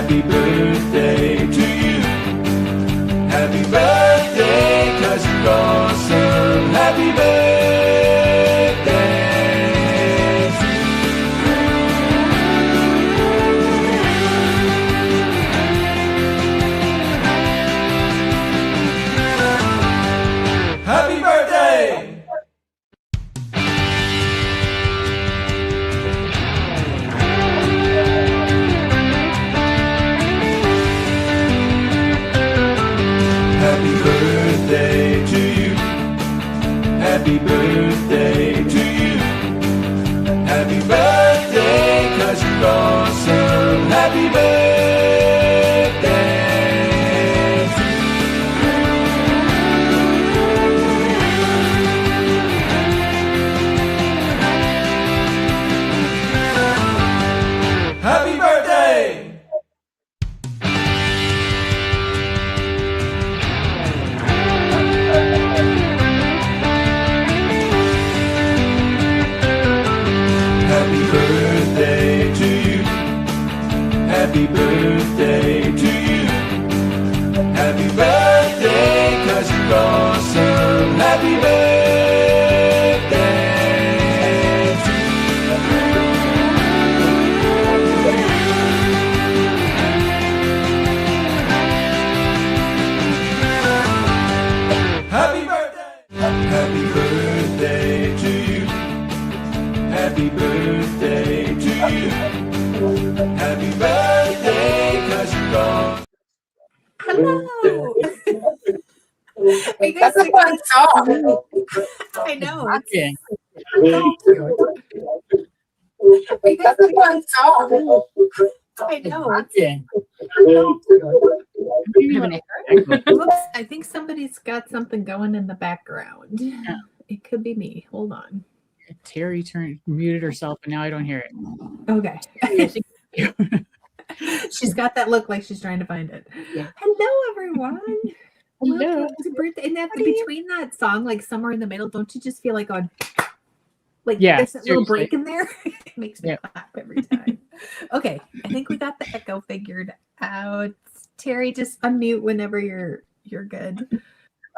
Happy birthday to you. Happy birthday, 'cause you're awesome. Happy birthday to you. Happy birthday! Happy birthday to you. Happy birthday to you. Happy birthday, 'cause you're awesome. Happy birthday to you. Happy birthday! Happy birthday to you. Happy birthday to you. Happy birthday, 'cause you're awesome. Happy birthday to you. Happy birthday! Happy birthday to you. Happy birthday to you. Happy birthday, 'cause you're awesome. Hello. That's a fun song. I know. Yeah. That's a fun song. I know. Yeah. Whoops, I think somebody's got something going in the background. Yeah. It could be me. Hold on. Terry muted herself, and now I don't hear it. Okay. She's got that look like she's trying to find it. Yeah. Hello, everyone. Hello. Welcome to birthday. And that between that song, like somewhere in the middle, don't you just feel like on, like Yeah, there's a little seriously. break in there? It makes me clap every time. Okay, I think we got the echo figured out. Terry, just unmute whenever you're good.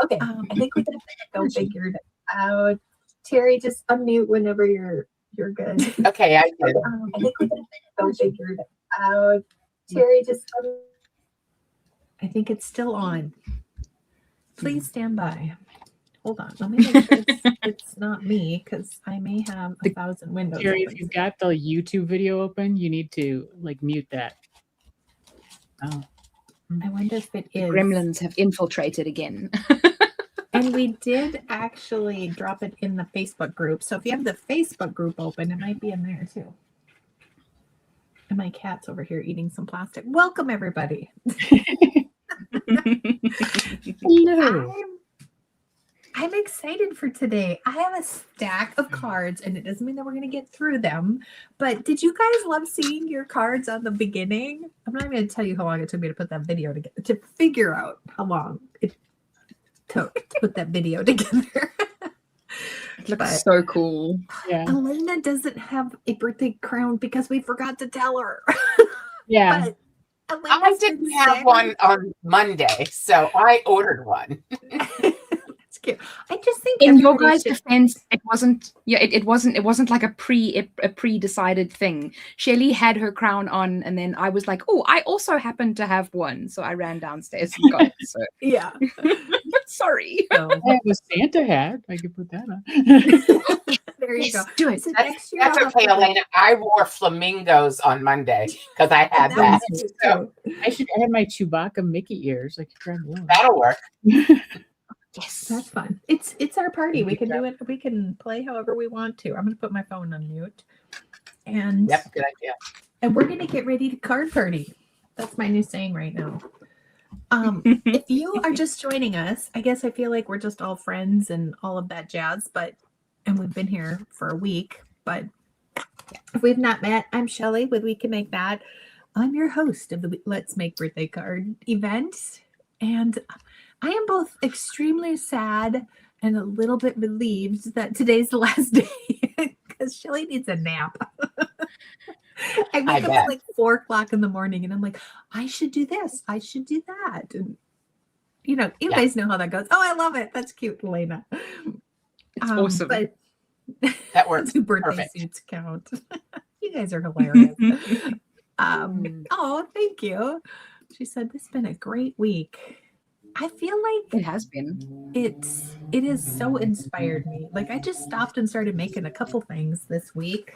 Okay, I think we got the echo figured out. Terry, just unmute whenever you're good. Okay, I did. I think we got the echo figured out. Terry, just I think it's still on. Please stand by. Hold on. Let me make sure it's not me, because I may have 1,000 windows. Terry, open. if you've got the YouTube video open, you need to like mute that. Oh. I wonder if it is. Gremlins have infiltrated again. And we did actually drop it in the Facebook group. So if you have the Facebook group open, it might be in there too. And my cat's over here eating some plastic. Welcome, everybody. Hello. I'm excited for today. I have a stack of cards, and it doesn't mean that we're going to get through them. But did you guys love seeing your cards on the beginning? I'm not even going to tell you how long it took me to put that video together, to figure out how long it took to put that video together. It looks so cool. Yeah. Elena doesn't have a birthday crown because we forgot to tell her. Yeah. But I Elena's didn't been have saying- one on Monday, so I ordered one. That's cute. I just think In your everybody guys' should- defense, it wasn't. Yeah, it wasn't like a pre-decided thing. Shelly had her crown on, and then I was like, "Oh, I also happen to have one," so I ran downstairs and got it. So Yeah. sorry. So, I have a Santa hat. I could put that on. there you go. Do it. So That's, next year that's I'll have okay, to- Elena. I wore flamingos on Monday because I had that. was cute, So too. I had my Chewbacca Mickey ears. I could grab one. that'll work. Yes. That's fun. It's our party. We can do it. We can play however we want to. I'm going to put my phone on mute. And Yep, good idea. and we're going to get ready to card party. That's my new saying right now. If you are just joining us, I guess I feel like we're just all friends and all of that jazz, and we've been here for a week, but if we've not met, I'm Shelly with We Can Make That. I'm your host of the Let's Make Birthday Card event, and I am both extremely sad and a little bit relieved that today's the last day because Shelly needs a nap. I wake up bet. at like 4 o'clock in the morning and I'm like, I should do this. I should do that. And you Yeah. guys know how that goes. Oh, I love it. That's cute, Elena. It's awesome. But That works do birthday perfect. suits count? You guys are hilarious. Oh, thank you. She said, this has been a great week. I feel like It has been. it has so inspired me. Like I just stopped and started making a couple things this week.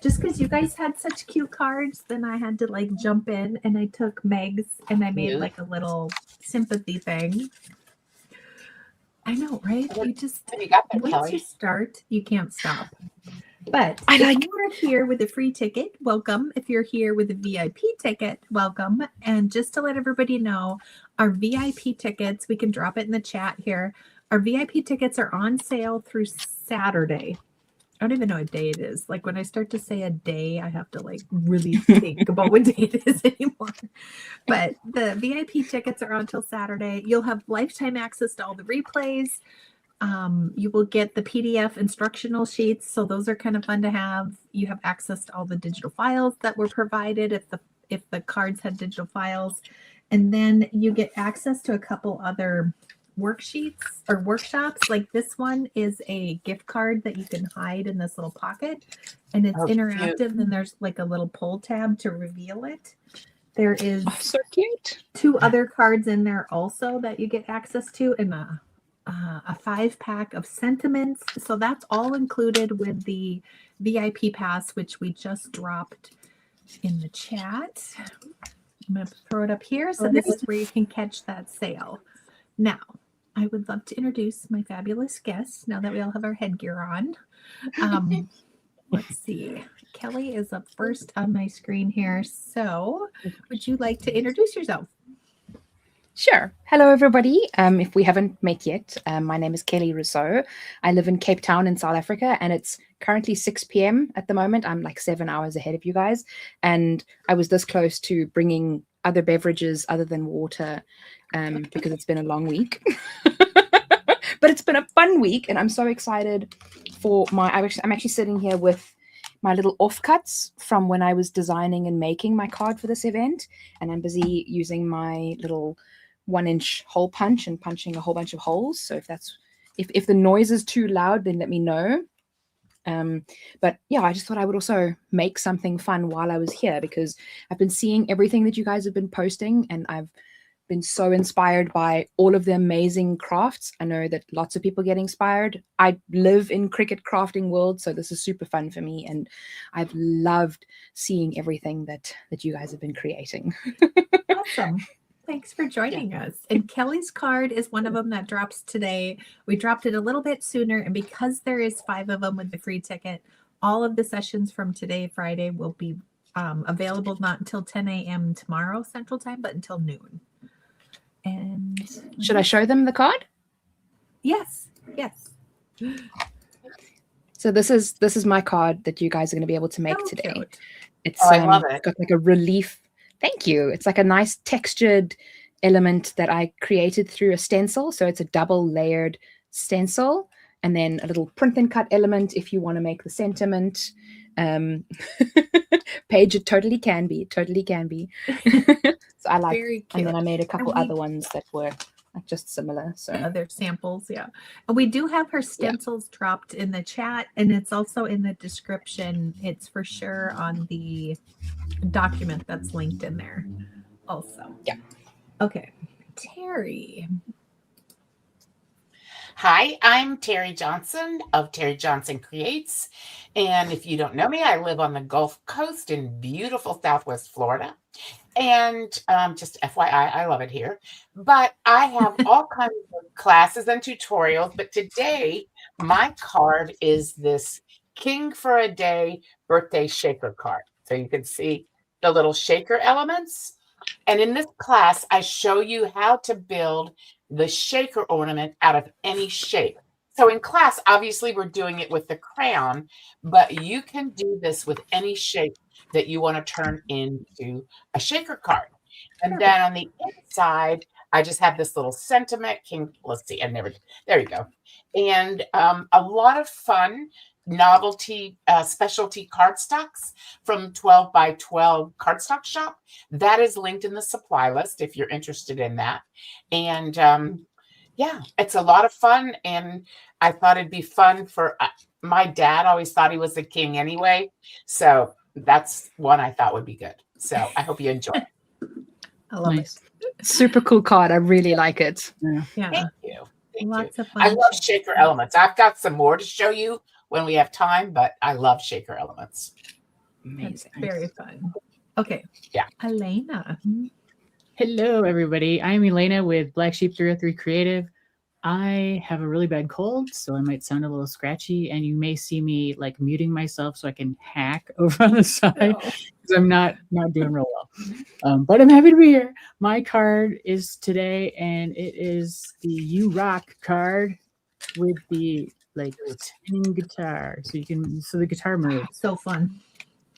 Just because you guys had such cute cards, then I had to like jump in and I took Meg's and I made like a little sympathy thing. I know, right? You just You got that, once Kelly. you start, you can't stop. But I if like- you are here with a free ticket, welcome. If you're here with a VIP ticket, welcome. And just to let everybody know, our VIP tickets, we can drop it in the chat here. Our VIP tickets are on sale through Saturday. I don't even know what day it is. Like when I start to say a day, I have to like really think about what day it is anymore. But the VIP tickets are on until Saturday. You'll have lifetime access to all the replays. You will get the PDF instructional sheets. So those are kind of fun to have. You have access to all the digital files that were provided if the cards had digital files. And then you get access to a couple other worksheets or workshops. Like this one is a gift card that you can hide in this little pocket. And it's interactive. And there's like a little pull tab to reveal it. There is so cute. 2 other cards in there also that you get access to, and a 5-pack of sentiments. So that's all included with the VIP pass, which we just dropped in the chat. I'm going to throw it up here. So this is where you can catch that sale. Now, I would love to introduce my fabulous guests now that we all have our headgear on. Let's see. Kelly is up first on my screen here. So would you like to introduce yourself? Sure. Hello, everybody. If we haven't met yet, my name is Kelly Rousseau. I live in Cape Town in South Africa, and it's currently 6 p.m. at the moment. I'm like 7 hours ahead of you guys. And I was this close to bringing other beverages other than water because it's been a long week. But it's been a fun week, and I'm so excited for I'm actually sitting here with my little offcuts from when I was designing and making my card for this event. And I'm busy using my little 1-inch hole punch and punching a whole bunch of holes. So if the noise is too loud, then let me know. But yeah, I just thought I would also make something fun while I was here because I've been seeing everything that you guys have been posting, and I've been so inspired by all of the amazing crafts. I know that lots of people get inspired. I live in Cricut crafting world, so this is super fun for me, and I've loved seeing everything that you guys have been creating. Awesome. Thanks for joining us. And Kelly's card is one of them that drops today. We dropped it a little bit sooner, and because there is 5 of them with the free ticket, all of the sessions from today, Friday, will be available not until 10 a.m. tomorrow Central Time, but until noon. And Should I show them the card? Yes. So this is my card that you guys are going to be able to make So today. cute. It's I love it. got like a relief. Thank you. It's like a nice textured element that I created through a stencil. So it's a double layered stencil, and then a little print and cut element if you want to make the sentiment. Paige, it totally can be. So I like. Very cute. And then I made a couple other ones that were like just similar. So Other samples, yeah. And we do have her stencils dropped in the chat, and it's also in the description. It's for sure on the document that's linked in there also. Yeah. Okay. Terry. Hi, I'm Terry Johnson of Terry Johnson Creates. And if you don't know me, I live on the Gulf Coast in beautiful Southwest Florida. And just FYI, I love it here. But I have all kinds of classes and tutorials. But today, my card is this King for a Day birthday shaker card. So you can see the little shaker elements. And in this class, I show you how to build the shaker ornament out of any shape. So in class, obviously, we're doing it with the crayon, but you can do this with any shape that you want to turn into a shaker card. And then on the inside, I just have this little sentiment. King, let's see, there you go. And a lot of fun novelty specialty cardstocks from 12 by 12 cardstock shop. That is linked in the supply list if you're interested in that. And yeah, it's a lot of fun. And I thought it'd be fun for my dad always thought he was the king anyway. So that's one I thought would be good. So I hope you enjoy it. I love Nice. Super cool card. I really like it. it. Yeah. Thank you. Thank Lots you. of fun. I love shaker elements. I've got some more to show you when we have time, but I love shaker elements. That's Amazing. very fun. Okay. Yeah. Elena. Hello, everybody. I'm Elena with Black Sheep 303 Creative. I have a really bad cold, so I might sound a little scratchy, and you may see me like muting myself so I can hack over on the side because I'm not doing real well. But I'm happy to be here. My card is today, and it is the You Rock card with the like spinning guitar, so the guitar moves. So fun.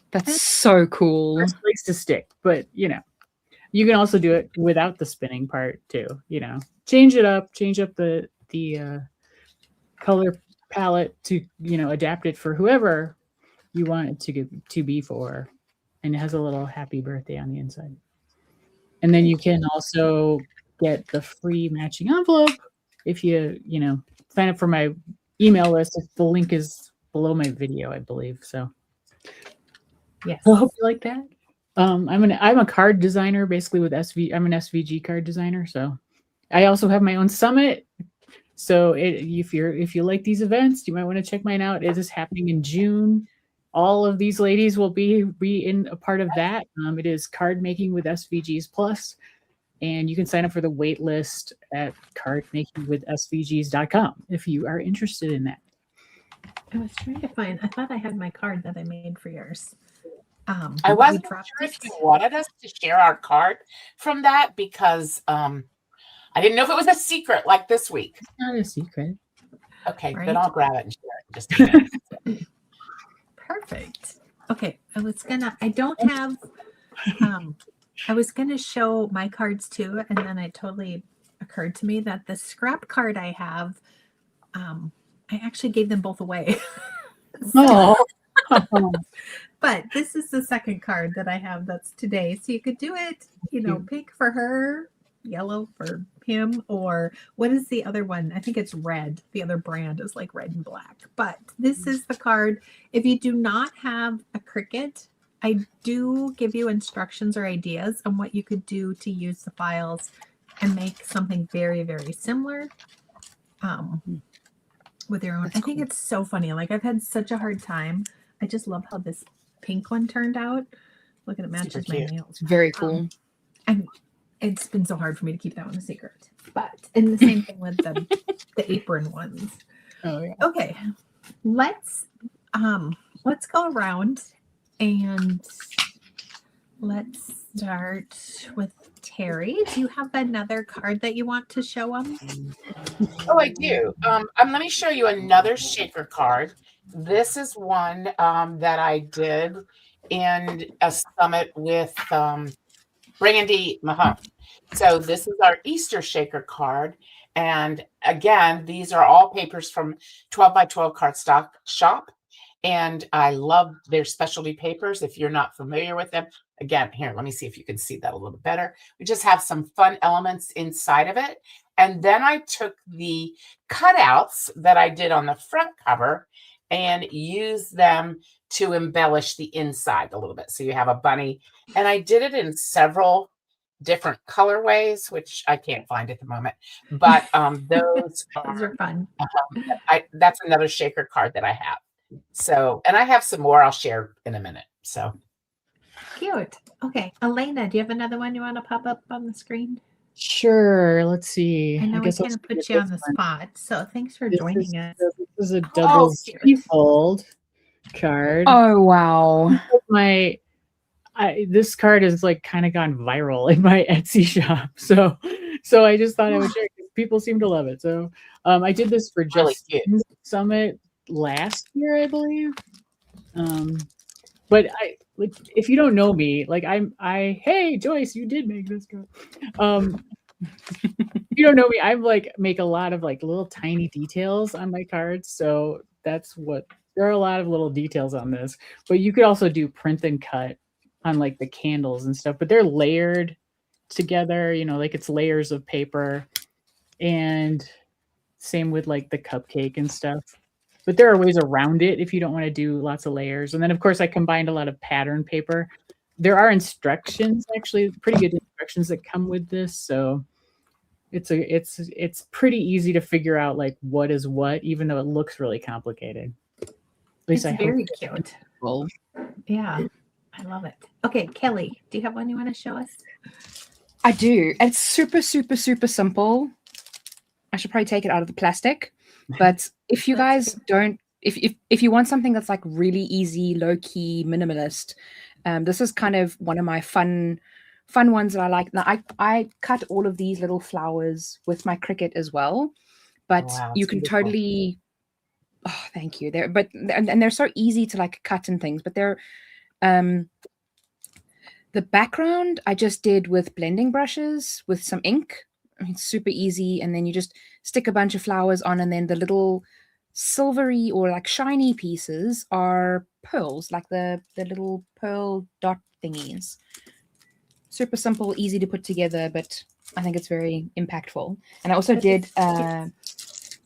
That's so cool. First place to stick, but you can also do it without the spinning part too. Change up the color palette to adapt it for whoever you want it to be for, and it has a little happy birthday on the inside. And then you can also get the free matching envelope if you sign up for my email list. The link is below my video, I believe. So Yes. I hope you like that. I'm a card designer, basically with I'm an SVG card designer. So I also have my own summit. So if you like these events, you might want to check mine out. It is happening in June. All of these ladies will be in a part of that. It is Card Making with SVGs Plus, and you can sign up for the wait list at cardmakingwithsvgs.com if you are interested in that. I was trying to find, I thought I had my card that I made for yours. I we wasn't dropped sure if it. you wanted us to share our card from that because I didn't know if it was a secret like this week. It's not a secret. Okay, Right. then I'll grab it and share it in just a minute. Perfect. Okay. I was gonna show my cards too, and then it totally occurred to me that the scrap card I have, I actually gave them both away. Oh. But this is the second card that I have that's today. So you could do it, pink for her, yellow for him, or what is the other one? I think it's red. The other brand is like red and black. But this is the card. If you do not have a Cricut, I do give you instructions or ideas on what you could do to use the files and make something very, very similar with your own. That's I think cool. it's so funny. Like I've had such a hard time. I just love how this pink one turned out. Look at it, matches Super my cute. nails. It's very cool. And it's been so hard for me to keep that one a secret. But and the same thing with the apron ones. Oh yeah. Okay. Let's go around and let's start with Terry. Do you have another card that you want to show them? Oh, I do. Let me show you another shaker card. This is one that I did in a summit with Brandy Mahone. So this is our Easter shaker card. And again, these are all papers from 12 by 12 cardstock shop. And I love their specialty papers. If you're not familiar with them, again, here, let me see if you can see that a little better. We just have some fun elements inside of it. And then I took the cutouts that I did on the front cover and used them to embellish the inside a little bit. So you have a bunny. And I did it in several different colorways, which I can't find at the moment. But those are fun. That's another shaker card that I have. So, and I have some more I'll share in a minute. So Cute. Okay. Elena, do you have another one you want to pop up on the screen? Sure. Let's see. I know we guess I'll kind of start put with you on this the one. spot. So thanks for This joining us. This is a double serious. fold card. Oh wow. This card has like kind of gone viral in my Etsy shop. So I just thought I would share it 'cause people seem to love it. So I did this for Really Justin's Summit last year, I believe. But if you don't know me, like hey Joyce, you did make this card. If you don't know me, I make a lot of like little tiny details on my cards. So that's what There are a lot of little details on this, but you could also do print and cut on like the candles and stuff, but they're layered together, you know, like it's layers of paper, and same with like the cupcake and stuff. But there are ways around it if you don't want to do lots of layers. And then of course I combined a lot of pattern paper. There are instructions, actually pretty good instructions that come with this. So it's pretty easy to figure out like what is what, even though it looks really complicated. At least It's I very hope. cute. Well, Yeah, I love it. Okay, Kelly, do you have one you want to show us? I do. It's super, super, super simple. I should probably take it out of the plastic. But if you That's guys don't, if you want something that's like really easy, low key, minimalist, this is kind of one of my fun ones that I like. Now I cut all of these little flowers with my Cricut as well, but Wow, you it's can beautiful. totally. Oh, thank you. And they're so easy to like cut and things, but they're the background I just did with blending brushes with some ink. I mean, super easy. And then you just stick a bunch of flowers on, and then the little silvery or like shiny pieces are pearls, like the little pearl dot thingies. Super simple, easy to put together, but I think it's very impactful. And I also But did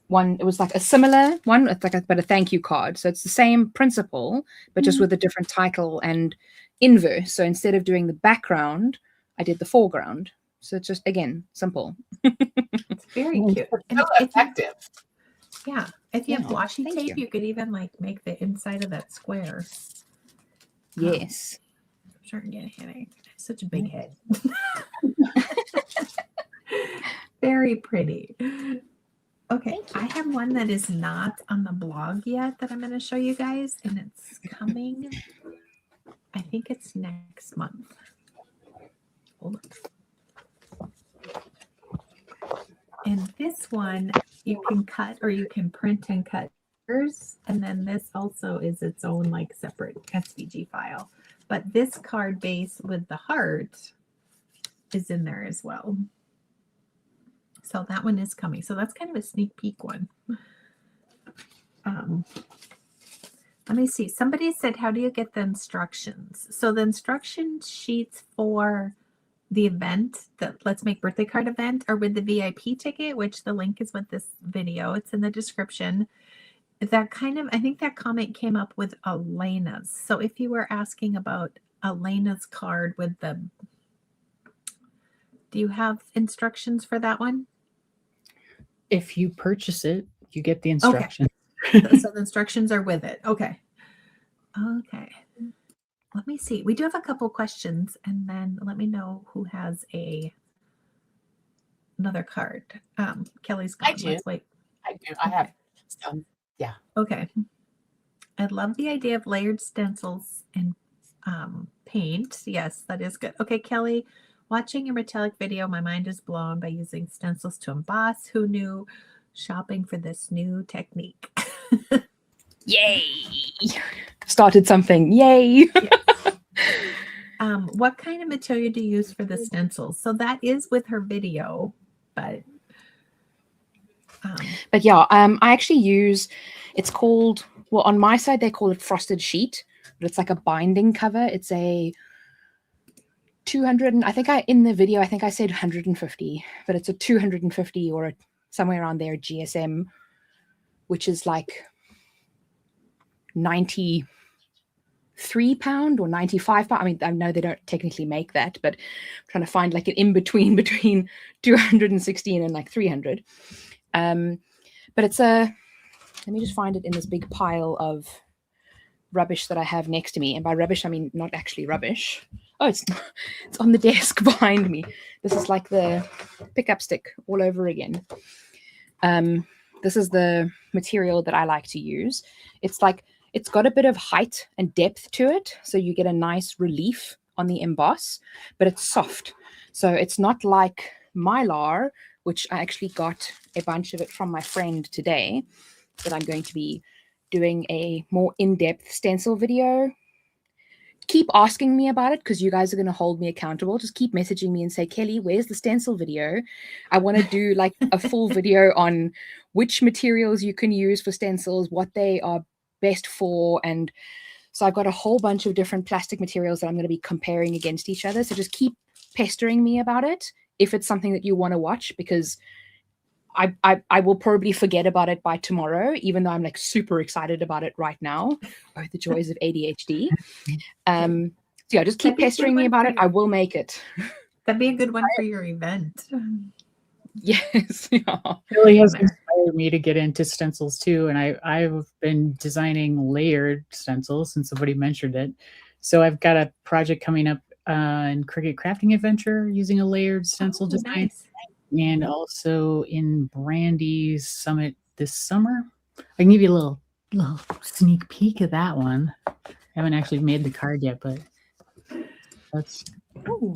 one, it was like a similar one, it's like but a thank you card. So it's the same principle, but just with a different title and inverse. So instead of doing the background, I did the foreground. So it's just, again, simple. It's very cute. And So if you, effective. yeah, if you have Yeah, washi thank tape, you. you could even like make the inside of that square. Yes. I'm starting to get a headache. I have such a big head. Very pretty. Okay, I have one that is not on the blog yet that I'm going to show you guys, and it's coming. I think it's next month. Hold on. And this one you can cut or you can print and cut, and then this also is its own like separate SVG file. But this card base with the heart is in there as well. So that one is coming. So that's kind of a sneak peek one. Let me see. Somebody said, how do you get the instructions? So the instruction sheets for the event, the Let's Make Birthday Card event, are with the VIP ticket, which the link is with this video. It's in the description. That kind of, I think that comment came up with Elena's. So if you were asking about Elena's card with the, do you have instructions for that one? If you purchase it, you get the instructions. So the instructions are with it. Okay. Okay. Let me see. We do have a couple questions, and then let me know who has another card. Kelly's gone. I do. Let's wait. I do. I have some. Yeah. Okay. I love the idea of layered stencils and paint. Yes, that is good. Okay, Kelly, watching your metallic video, my mind is blown by using stencils to emboss. Who knew? Shopping for this new technique. Yay! Started something. Yay! What kind of material do you use for the stencils? So that is with her video, but yeah, I actually use, it's called, well, on my side they call it frosted sheet, but it's like a binding cover. It's a 200, and I think in the video I think I said 150, but it's a 250 or somewhere around there GSM, which is like 93 pound or 95 pound. I mean, I know they don't technically make that, but I'm trying to find like an in between 216 and like 300. But it's let me just find it in this big pile of rubbish that I have next to me. And by rubbish, I mean not actually rubbish. Oh, it's on the desk behind me. This is like the pickup stick all over again. This is the material that I like to use. It's like, it's got a bit of height and depth to it. So you get a nice relief on the emboss, but it's soft. So it's not like Mylar, which I actually got a bunch of it from my friend today, that I'm going to be doing a more in-depth stencil video. Keep asking me about it because you guys are going to hold me accountable. Just keep messaging me and say, Kelly, where's the stencil video? I want to do like a full video on which materials you can use for stencils, what they are best for. And so I've got a whole bunch of different plastic materials that I'm going to be comparing against each other. So just keep pestering me about it if it's something that you want to watch, because I will probably forget about it by tomorrow, even though I'm like super excited about it right now. Oh, the joys of ADHD. So yeah, just keep That'd be a good pestering me one about for it. I will make it. That'd be a good one for your event. Yes. Yeah. Really has There. inspired me to get into stencils too, and I've been designing layered stencils since somebody mentioned it. So I've got a project coming up in Cricut Crafting Adventure using a layered stencil Oh, design, nice. and also in Brandy's Summit this summer. I can give you a little sneak peek of that one. I haven't actually made the card yet, but that's Ooh.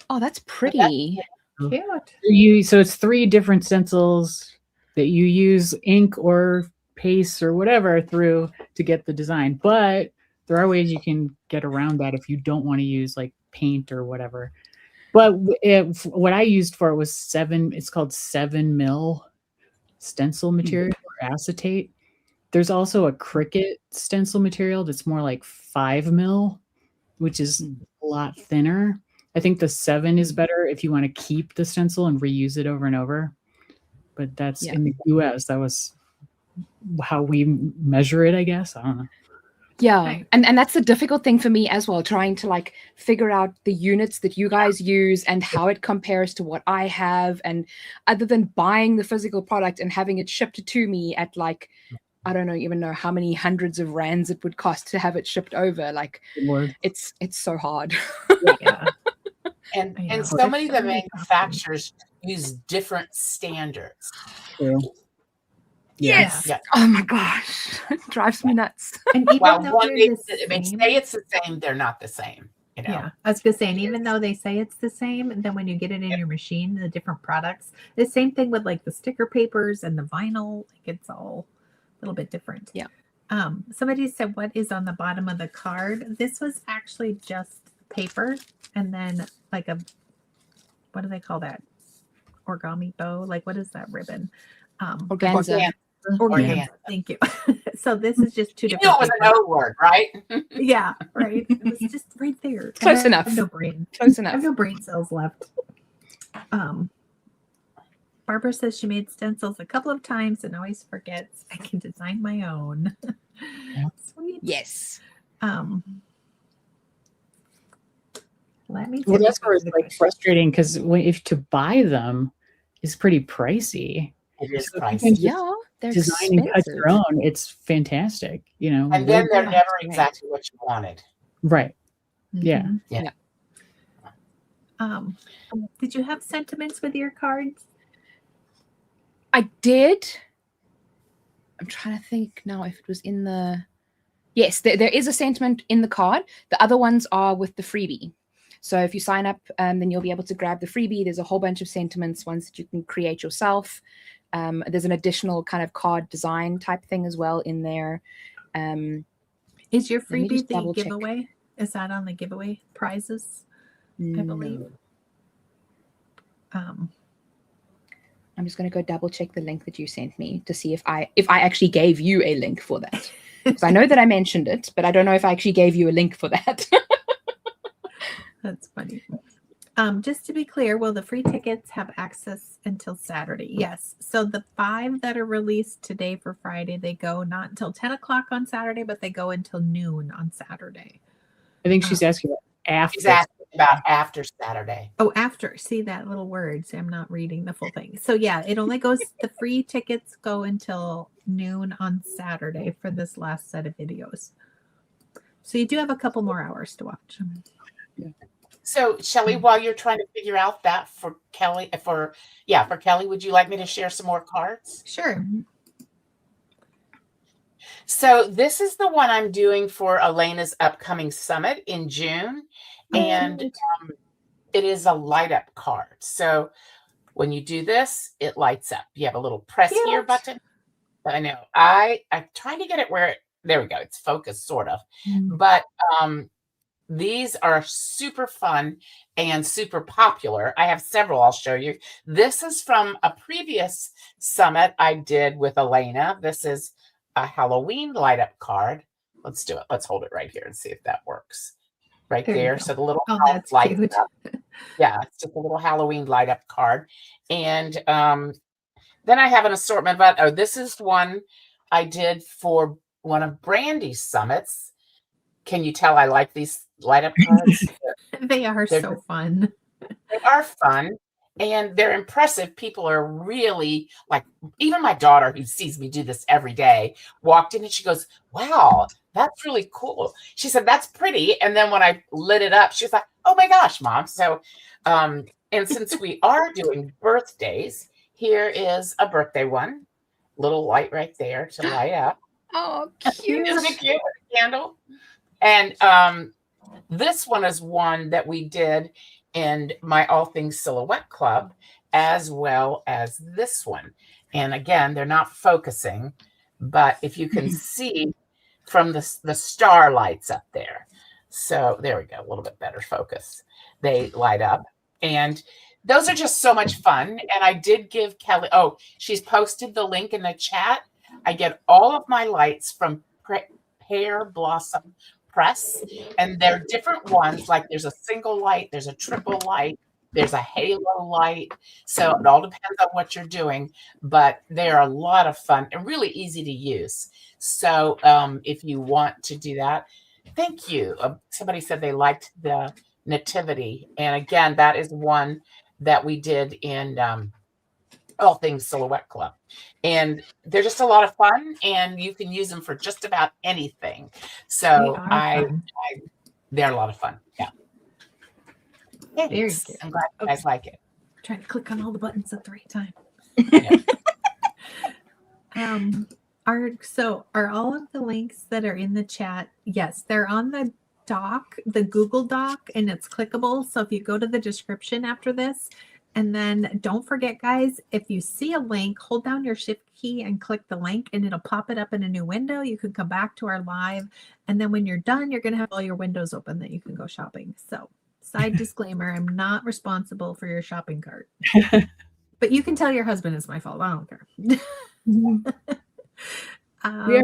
Oh, that's pretty. Cute. so it's 3 different stencils that you use ink or paste or whatever through to get the design. But there are ways you can get around that if you don't want to use like paint or whatever. But what I used for it was it's called 7 mil stencil material or acetate. There's also a Cricut stencil material that's more like 5 mil, which is a lot thinner. I think the 7 is better if you want to keep the stencil and reuse it over and over. But that's in the US. That was how we measure it, I guess. I don't know. Yeah. Right. And that's the difficult thing for me as well, trying to like figure out the units that you guys use and how it compares to what I have. And other than buying the physical product and having it shipped to me at like, I don't even know how many hundreds of rands it would cost to have it shipped over. Like it's so hard. Yeah. And so many of the manufacturers use different standards. True. Yes. Yeah. Oh my gosh. It drives me nuts. And even Well, though one they're they say it's the same, they're not the same. You know? Yeah, I was gonna say, and even though they say it's the same, and then when you get it in your machine, the different products, the same thing with like the sticker papers and the vinyl, like it's all a little bit different. Yeah. Somebody said, what is on the bottom of the card? This was actually just paper, and then like what do they call that? Origami bow? Like, what is that ribbon? Organza. Organza. Thank you. So this is just 2 You different. know it was an O word, right? Yeah, right. It was just right there. Close And I enough. have no brain. Close I have enough. no brain cells left. Barbara says she made stencils a couple of times and always forgets I can design my own. Sweet. Yes. Let me. Well, that's where it's like frustrating because if to buy them is pretty pricey. It is So if you pricey. can just Yeah. They're design and cut expensive. your own, it's fantastic. You know, And then they're Yeah, never right. exactly what you wanted. right. Yeah. Mhm. Yeah. Did you have sentiments with your cards? I did. I'm trying to think now if it was in the. Yes, there is a sentiment in the card. The other ones are with the freebie. So if you sign up, then you'll be able to grab the freebie. There's a whole bunch of sentiments, ones that you can create yourself. There's an additional kind of card design type thing as well in there. Is your Let me freebie just the double check. giveaway? Is that on the giveaway prizes? I believe. No. I'm just going to go double check the link that you sent me to see if I actually gave you a link for that. Because I know that I mentioned it, but I don't know if I actually gave you a link for that. That's funny. Just to be clear, will the free tickets have access until Saturday? Yes. So the 5 that are released today for Friday, they go not until 10 o'clock on Saturday, but they go until noon on Saturday. I think she's asking about after. She's asking about after Saturday. Oh, after. See that little word. See, I'm not reading the full thing. So yeah, it only goes, the free tickets go until noon on Saturday for this last set of videos. So you do have a couple more hours to watch. So, Shelley, while you're trying to figure out that for Kelly, for Kelly, would you like me to share some more cards? Sure. So this is the one I'm doing for Elena's upcoming summit in June. And it is a light up card. So when you do this, it lights up. You have a little press here button. But I know I'm trying to get it where there we go. It's focused sort of. But these are super fun and super popular. I have several I'll show you. This is from a previous summit I did with Elena. This is a Halloween light up card. Let's do it. Let's hold it right here and see if that works. Right There you there. go. So the little Oh, house that's lights cute. up. Yeah, it's just a little Halloween light up card. And then I have an assortment of, this is one I did for one of Brandy's summits. Can you tell I like these light up cards? They are so fun. They are fun and they're impressive. People are really like, even my daughter, who sees me do this every day, walked in and she goes, wow, that's really cool. She said, that's pretty. And then when I lit it up, she was like, oh my gosh, Mom. So, and since we are doing birthdays, here is a birthday one. Little light right there to light up. Oh, Isn't it cute. cute with a candle? And this one is one that we did in my All Things Silhouette Club, as well as this one. And again, they're not focusing, but if you can see from the star lights up there. So there we go, a little bit better focus. They light up. And those are just so much fun. And I did give Kelly, she's posted the link in the chat. I get all of my lights from Pear Blossom Press, and they're different ones. Like there's a single light, there's a triple light, there's a halo light. So it all depends on what you're doing, but they're a lot of fun and really easy to use. So if you want to do that, thank you. Somebody said they liked the nativity, and again, that is one that we did in All Things Silhouette Club. And they're just a lot of fun, and you can use them for just about anything. So they're a lot of fun. Yeah. Very Thanks. good. I'm glad you guys like it. Trying to click on all the buttons at the right time. Are all of the links that are in the chat? Yes, they're on the doc, the Google Doc, and it's clickable. So if you go to the description after this, and then don't forget, guys, if you see a link, hold down your shift key and click the link, and it'll pop it up in a new window. You can come back to our live, and then when you're done, you're going to have all your windows open that you can go shopping. So side disclaimer, I'm not responsible for your shopping cart. But you can tell your husband it's my fault. I don't care. We are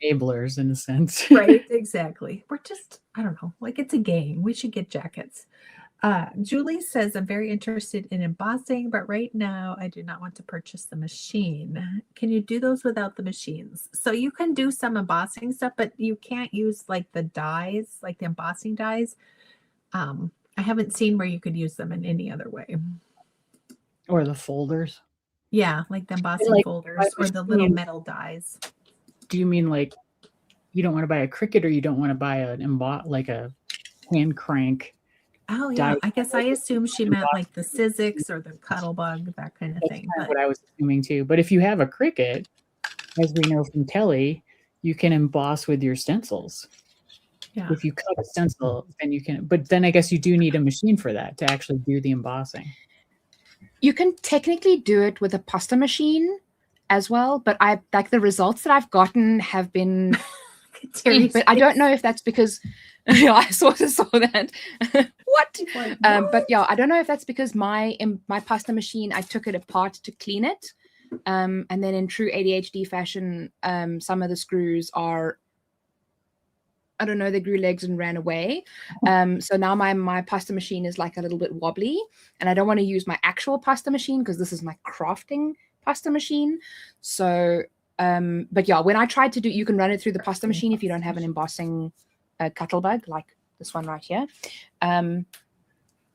enablers in a sense. Right, exactly. We're just, I don't know, like it's a game. We should get jackets. Julie says, I'm very interested in embossing, but right now I do not want to purchase the machine. Can you do those without the machines? So you can do some embossing stuff, but you can't use like the dies, like the embossing dies. I haven't seen where you could use them in any other way. Or the folders. Yeah, like the embossing folders or the little metal dies. Do you mean like you don't want to buy a Cricut, or you don't want to buy like a hand crank? Oh yeah, I guess I assumed she meant like the Sizzix or the Cuttlebug, that kind of thing. That's what I was assuming too. But if you have a Cricut, as we know from Kelly, you can emboss with your stencils. Yeah. If you cut a stencil, then you can. But then I guess you do need a machine for that to actually do the embossing. You can technically do it with a pasta machine as well, but the results that I've gotten have been. But I don't know if that's because I sort of saw that. What? But yeah, I don't know if that's because my pasta machine, I took it apart to clean it, and then in true ADHD fashion, some of the screws are, I don't know, they grew legs and ran away. So now my pasta machine is like a little bit wobbly, and I don't want to use my actual pasta machine because this is my crafting pasta machine. So. But yeah, when I tried to do, you can run it through the pasta machine if you don't have an embossing Cuttlebug like this one right here. And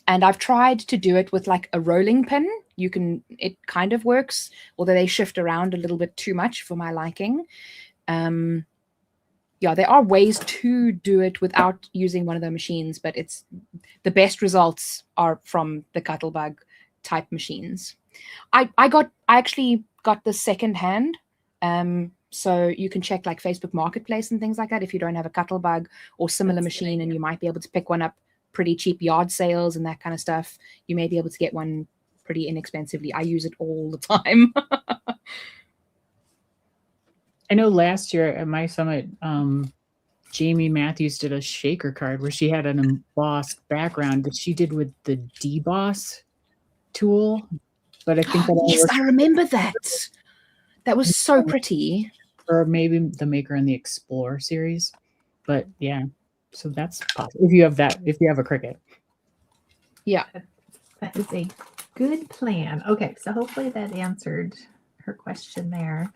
I've tried to do it with like a rolling pin. It kind of works, although they shift around a little bit too much for my liking. Yeah, there are ways to do it without using one of the machines, but the best results are from the Cuttlebug type machines. I actually got the second hand. So you can check like Facebook Marketplace and things like that if you don't have a Cuttlebug or similar machine, and you might be able to pick one up pretty cheap, yard sales and that kind of stuff. You may be able to get one pretty inexpensively. I use it all the time. I know last year at my summit, Jamie Matthews did a shaker card where she had an embossed background that she did with the deboss tool. But I think that yes, I remember that. That was so pretty. or maybe the Maker and the Explore series. But yeah, so that's possible if you have that. If you have a Cricut. Yeah. That is a good plan. Okay, so hopefully that answered her question there.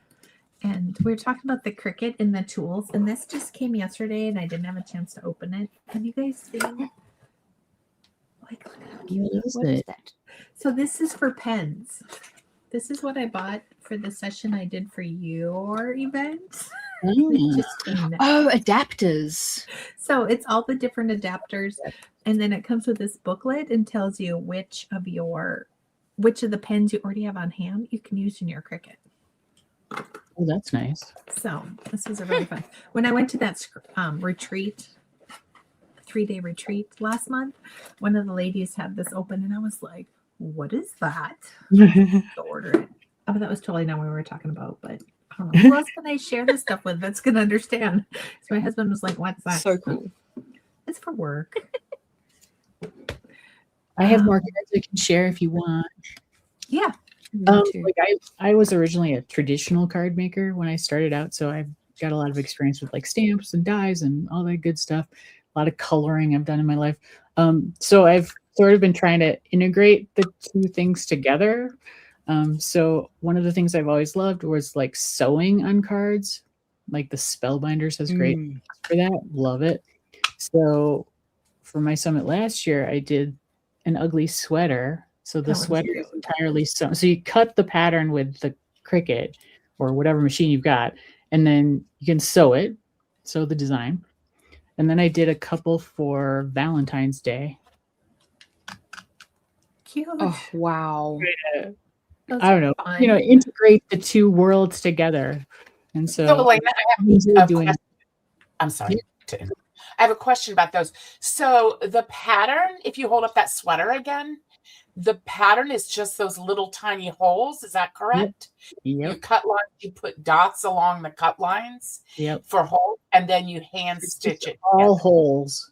And we were talking about the Cricut and the tools, and this just came yesterday, and I didn't have a chance to open it. Have you guys seen? Like, look how cute. What is that? So this is for pens. This is what I bought for the session I did for your event. It just came. Oh, adapters. So it's all the different adapters, and then it comes with this booklet and tells you which of the pens you already have on hand you can use in your Cricut. Oh, that's nice. So this was a really fun. When I went to that retreat, 3-day retreat last month, one of the ladies had this open, and I was like, "What is that?" To order it. Oh, that was totally not what we were talking about, but I don't know. Who else can I share this stuff with that's going to understand? So my husband was like, "What's that?" So cool. It's for work. I have more cards I can share if you want. Yeah. Like I was originally a traditional card maker when I started out, so I've got a lot of experience with like stamps and dies and all that good stuff. A lot of coloring I've done in my life. So I've sort of been trying to integrate the two things together. So one of the things I've always loved was like sewing on cards. Like the Spellbinders has great for that. Love it. So for my summit last year, I did an ugly sweater. So the sweater is entirely sewn. So you cut the pattern with the Cricut or whatever machine you've got, and then you can sew it, sew the design. And then I did a couple for Valentine's Day. Cute. Oh, wow. Those I don't know, fun. integrate the two worlds together. And so Elena, I'm sorry. Yeah. I have a question about those. So the pattern, if you hold up that sweater again, the pattern is just those little tiny holes. Is that correct? Yep. You cut lines, you put dots along the cut lines for holes, and then you hand stitch it. All holes.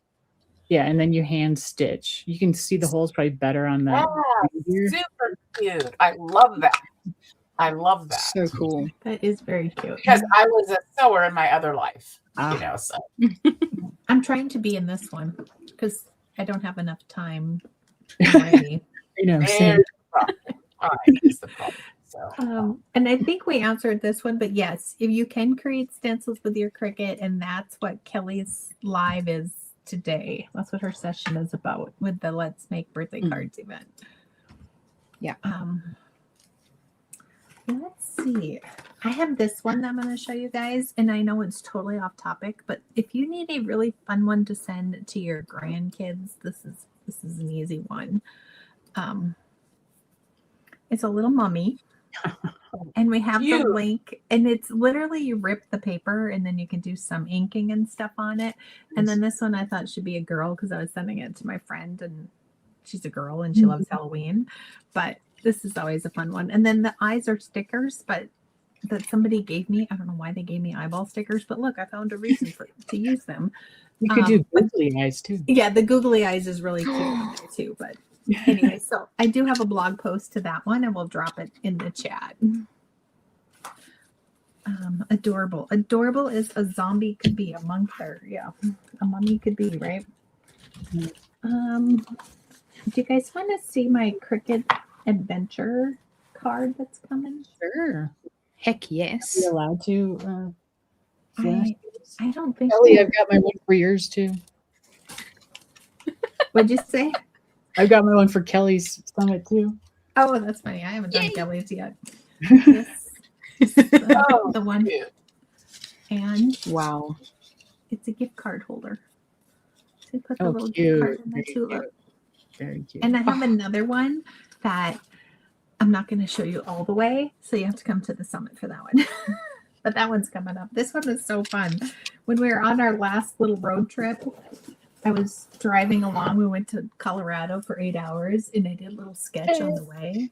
Yeah, and then you hand stitch. You can see the holes probably better on that. Super cute. I love that. I love that. So cool. That is very cute. Because I was a sewer in my other life. So I'm trying to be in this one because I don't have enough time already. There's the problem. So. And I think we answered this one, but yes, if you can create stencils with your Cricut, and that's what Kelly's live is today. That's what her session is about with the Let's Make Birthday Cards event. Yeah. Let's see. I have this one that I'm going to show you guys, and I know it's totally off topic, but if you need a really fun one to send to your grandkids, this is an easy one. It's a little mummy, and we have the link, and it's literally you rip the paper and then you can do some inking and stuff on it. And then this one I thought should be a girl because I was sending it to my friend, and she's a girl and she loves Halloween, but this is always a fun one. And then the eyes are stickers, but that somebody gave me. I don't know why they gave me eyeball stickers, but look, I found a reason to use them. You could do googly eyes too. Yeah, the googly eyes is really cute too. But anyway, so I do have a blog post to that one, and we'll drop it in the chat. Adorable. Adorable is a zombie, could be a monk, or a mummy could be, right? Do you guys want to see my Cricut adventure card that's coming? Sure. Heck yes. Are you allowed to? I don't think Kelly, so. I've got my one for yours too. What'd you say? I've got my one for Kelly's summit too. Oh, that's funny. I haven't done Kelly's yet. The one. Cute. And Wow. it's a gift card holder. So put the Oh, little cute. gift card in the tulip. Very cute. And I have another one that I'm not going to show you all the way, so you have to come to the summit for that one. But that one's coming up. This one was so fun. When we were on our last little road trip, I was driving along. We went to Colorado for 8 hours, and I did a little sketch on the way.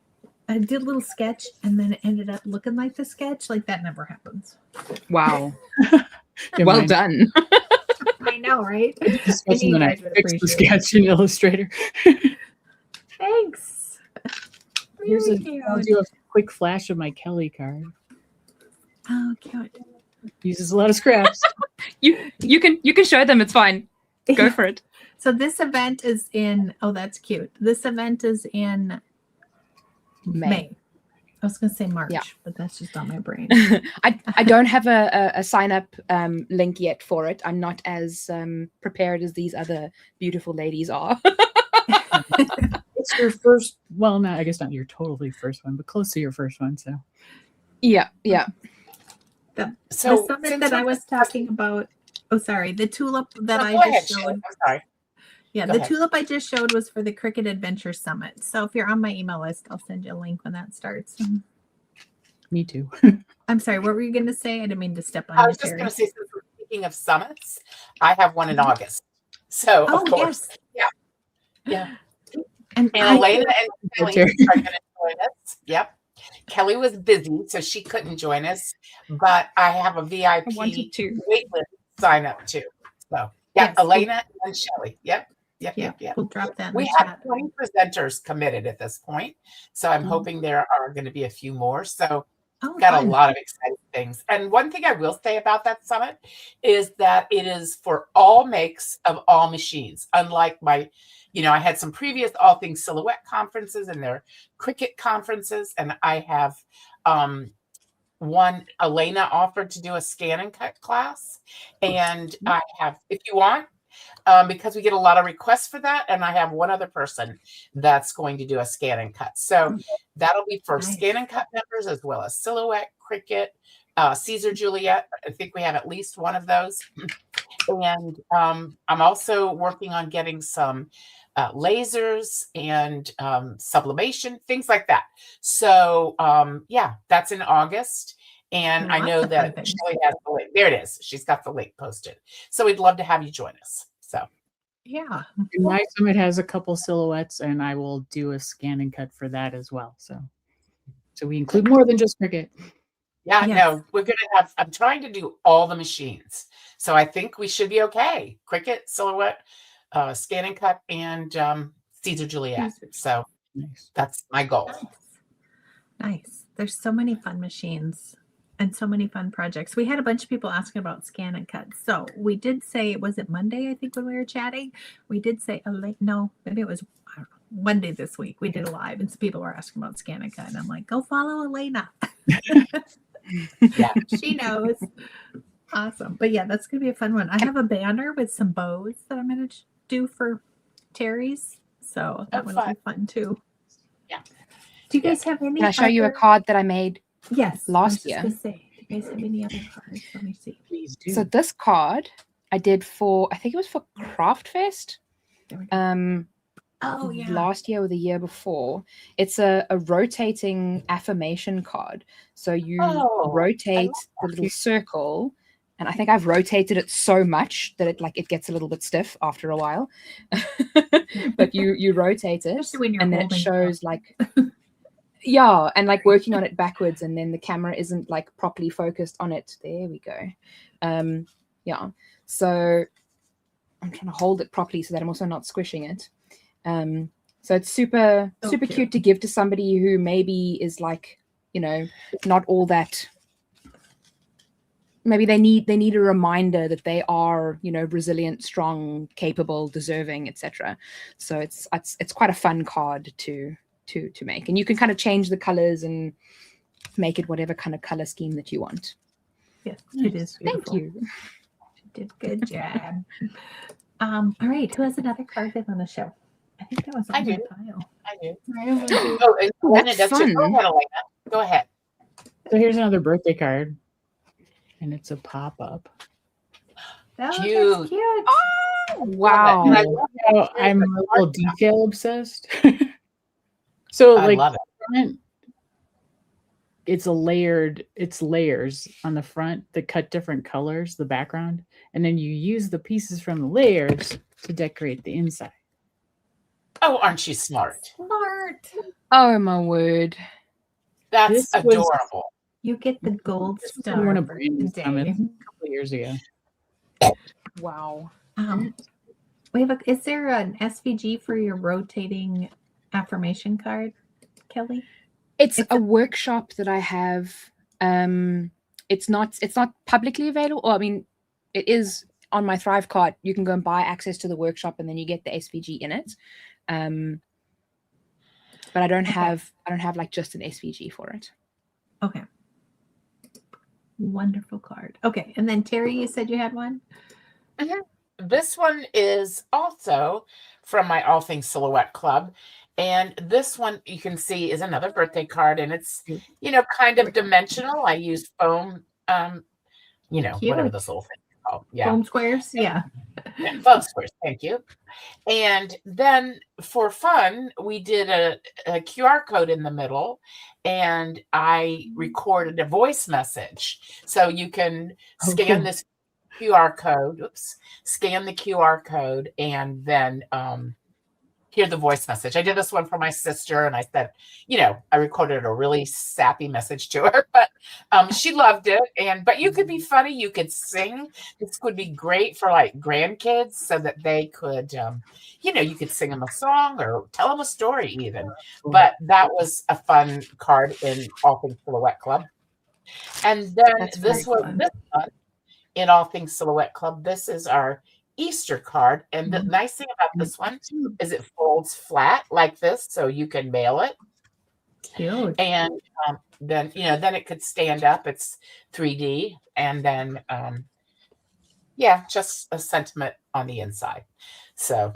I did a little sketch, and then it ended up looking like the sketch. Like, that never happens. Wow. Your Well mind- done. I know, right? Especially when I guys would fix the appreciate sketch in Illustrator. Thanks. Here's Very cute. I'll do a quick flash of my Kelly card. Oh, cute. Uses a lot of scraps. You can show them. It's fine. Go for it. So this event is in, oh, that's cute. This event is in May. I was going to say March, Yeah. but that's just on my brain. I don't have a sign up link yet for it. I'm not as prepared as these other beautiful ladies are. It's your first, well, not I guess not your totally first one, but close to your first one. So Yeah. The So summit since that I we're was talking about, oh, sorry, the tulip that No, I go ahead, just Shelly. showed. I'm sorry. Yeah, Go the ahead. tulip I just showed was for the Cricut Adventure Summit. So if you're on my email list, I'll send you a link when that starts. me too. I'm sorry, what were you going to say? I didn't mean to step on I you, was just Terry. going to say, since we're speaking of summits, I have one in August. So, Oh, of course. yes. Yeah. And And I Elena feel- and Kelly Terry. are going to join us. Yep. Kelly was busy, so she couldn't join us. But I have a VIP I wanted to. waitlist sign up too. So, Yes. Elena and Shelly. Yep. yeah, we'll drop that in We the have chat. 20 presenters committed at this point. So I'm Mhm. hoping there are going to be a few more. So Oh, got fun. a lot of exciting things. And one thing I will say about that summit is that it is for all makes of all machines. Unlike my, I had some previous All Things Silhouette conferences and their Cricut conferences, and I have one Elena offered to do a scan and cut class. And I have, if you want, because we get a lot of requests for that, and I have one other person that's going to do a scan and cut. So that'll be for Nice. scan and cut members as well as Silhouette, Cricut, Caesar Juliet. I think we have at least one of those. And I'm also working on getting some lasers and sublimation, things like that. So that's in August. And I know Lots of fun that things. Shelly has the link. There it is. She's got the link posted. So we'd love to have you join us. So Yeah. And my summit has a couple silhouettes, and I will do a scan and cut for that as well. So we include more than just Cricut. yeah, Yes. no, we're going to have, I'm trying to do all the machines. So I think we should be okay. Cricut, Silhouette, scan and cut, and Caesar Juliet. So Nice. that's my goal. Nice. There's so many fun machines and so many fun projects. We had a bunch of people asking about scan and cut. So we did say, was it Monday, I think, when we were chatting? We did say, no, maybe it was Monday this week. We did a live, and some people were asking about scan and cut. And I'm like, go follow Elena. Yeah. She knows. Awesome. But yeah, that's going to be a fun one. I have a banner with some bows that I'm going to do for Terry's. So that one will be fun too. Yeah. Do you guys have any? Can I show you a other- card that I made? Yes. last I was just year? gonna say, do you guys have any other cards? Let me see. Please do. So this card I did for, I think it was for Craft Fest. There we go. Oh yeah. Last year or the year before. It's a rotating affirmation card. So you Oh, rotate the little circle, and I think I've rotated it so much that it gets a little bit stiff after a while. But you rotate it, Especially when you're and then it holding shows yeah, and working on it backwards, and then the camera isn't properly focused on it. There we go. Yeah. So I'm trying to hold it properly so that I'm also not squishing it. So it's super cute to give to somebody who maybe is not all that. Maybe they need a reminder that they are, resilient, strong, capable, deserving, etc. So it's quite a fun card to make, and you can kind of change the colors and make it whatever kind of color scheme that you want. Yes, it is beautiful. Thank you. You did a good job. All right, who has another card they want to show? I think that was I on my do. pile. I do. I have one too. Oh, and Oh, Elena that's does too. Go fun. ahead, Elena. Go ahead. So here's another birthday card, and it's a pop-up. Oh, Cute. that's cute. Wow. And I love So I'm a little detail obsessed. So I love it. front, it's layers on the front that cut different colors, the background, and then you use the pieces from the layers to decorate the inside. Oh, aren't you smart? Smart. Oh my word. That's This was- adorable. You get the gold This was star one of for Brandon's summits today. a couple of years ago. Wow. Is there an SVG for your rotating affirmation card, Kelly? It's It's a workshop that I have it's not publicly available. Or, I mean, it is on my Thrive card. You can go and buy access to the workshop, and then you get the SVG in it. But I don't have like just an SVG for it. Okay. Wonderful card. Okay. And then Terry, you said you had one? This one is also from my All Things Silhouette Club. And this one you can see is another birthday card, and it's, kind of dimensional. I use foam, whatever Cute. this little thing is called. Yeah. Foam squares? Yeah. Foam squares. Thank you. And then for fun, we did a QR code in the middle, and I recorded a voice message. So you can scan this QR code, scan the QR code, and then hear the voice message. I did this one for my sister, and I said, I recorded a really sappy message to her, but she loved it. But you could be funny, you could sing. This would be great for like grandkids, so that they could, you could sing them a song or tell them a story even. But that was a fun card in All Things Silhouette Club. And then this one in All Things Silhouette Club. This is our Easter card. And the nice thing about this one is it folds flat like this, so you can mail it. Cute. And then it could stand up. It's 3D. And then, just a sentiment on the inside. So,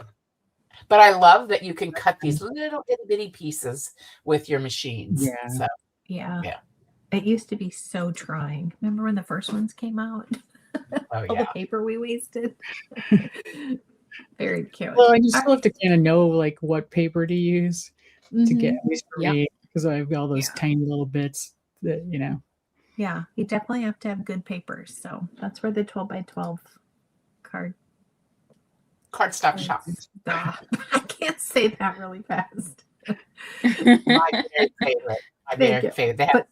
but I love that you can cut these little itty bitty pieces with your machines. Yeah. So, Yeah. It used to be so trying. Remember when the first ones came out? All the paper we wasted. Very cute. Well, and you still have to kind of know like what paper to use to get, at least for me, because I've got all those tiny little bits that, Yeah, you definitely have to have good papers. So that's where the 12 by 12 cardstock shop. I can't say that really fast. My very favorite. They have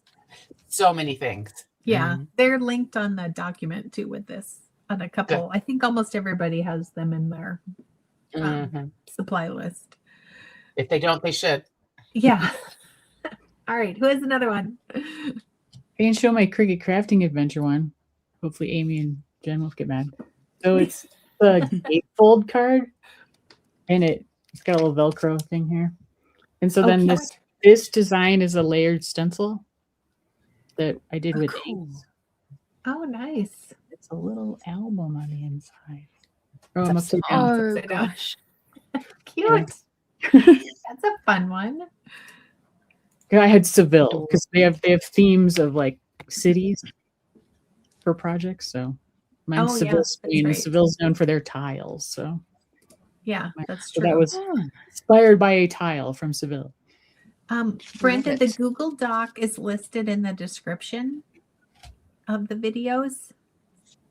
so many things. Yeah, they're linked on the document too with this. On a couple, I think almost everybody has them in their supply list. If they don't, they should. Yeah. All right, who has another one? I can show my Cricut crafting adventure one. Hopefully Amy and Jen won't get mad. So it's the gatefold card, and it's got a little Velcro thing here. And so then this design is a layered stencil that I did with inks. Oh, nice. It's a little album on the inside. Oh, I'm upside down. Oh gosh. Cute. That's a fun one. I had Seville because they have themes of like cities for projects. So mine's Seville, Spain, and Seville's known for their tiles. So yeah, that's true. So that was inspired by a tile from Seville. Brenda, the Google Doc is listed in the description of the videos,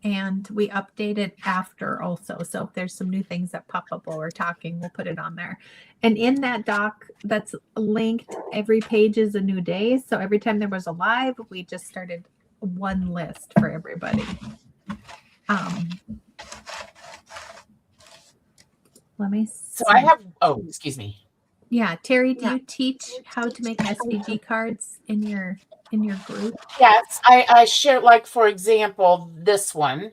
and we update it after also. So if there's some new things that pop up while we're talking, we'll put it on there. And in that doc that's linked, every page is a new day. So every time there was a live, we just started one list for everybody. Let me see. So I have, excuse me. Yeah, Terry, do you teach how to make SVG cards in your group? Yes, I share, like, for example, this one.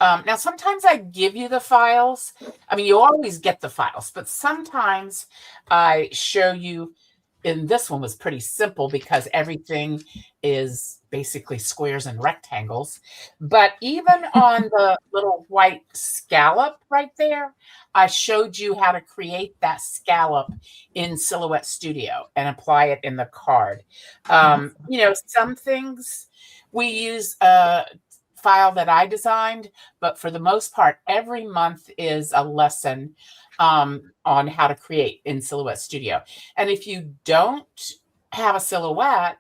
Now, sometimes I give you the files. I mean, you always get the files, but sometimes I show you. And this one was pretty simple because everything is basically squares and rectangles. But even on the little white scallop right there, I showed you how to create that scallop in Silhouette Studio and apply it in the card. Some things we use a file that I designed, but for the most part, every month is a lesson on how to create in Silhouette Studio. And if you don't have a Silhouette,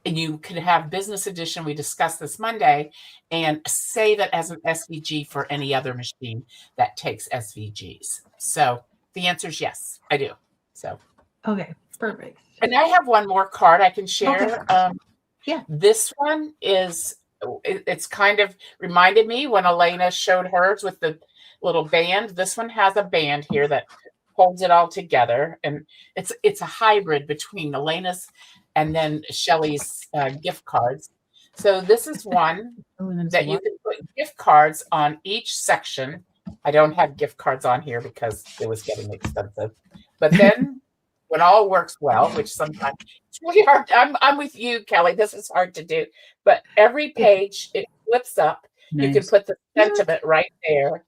and you can have Business Edition, we discussed this Monday, and save it as an SVG for any other machine that takes SVGs. So the answer is yes, I do. So okay, perfect. And I have one more card I can share. Yeah. This one it's kind of reminded me when Elena showed hers with the little band. This one has a band here that holds it all together, and it's a hybrid between Elena's and then Shelley's gift cards. So this is one Oh, and then it's that you can put gift cards on each section. I don't have gift cards on here because it was getting expensive. But then when all works well, which sometimes it's really hard. I'm with you, Kelly. This is hard to do. But every page, it flips up. You can Nice. put the sentiment right there.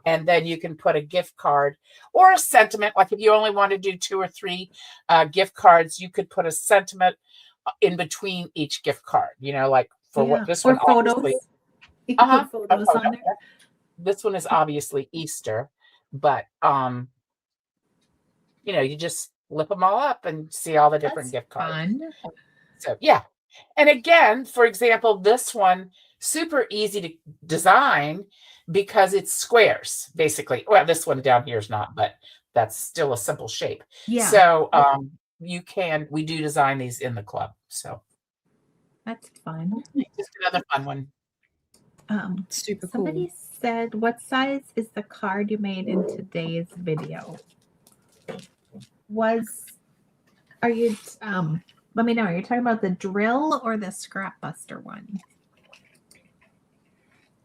And then you can put a gift card or a sentiment. Like if you only want to do 2 or 3 gift cards, you could put a sentiment in between each gift card. You know, like for what this or one photos. obviously. You can Uh-huh. put photos on there. This one is obviously Easter, but you know, you just flip them all up and see all the different That's gift cards. fun. So yeah. And again, for example, this one, super easy to design because it's squares, basically. Well, this one down here is not, but that's still a simple shape. Yeah. So we do design these in the club. So That's fun. just another fun one. Super cool. Somebody said, what size is the card you made in today's video? Are you let me know, are you talking about the drill or the scrap buster one?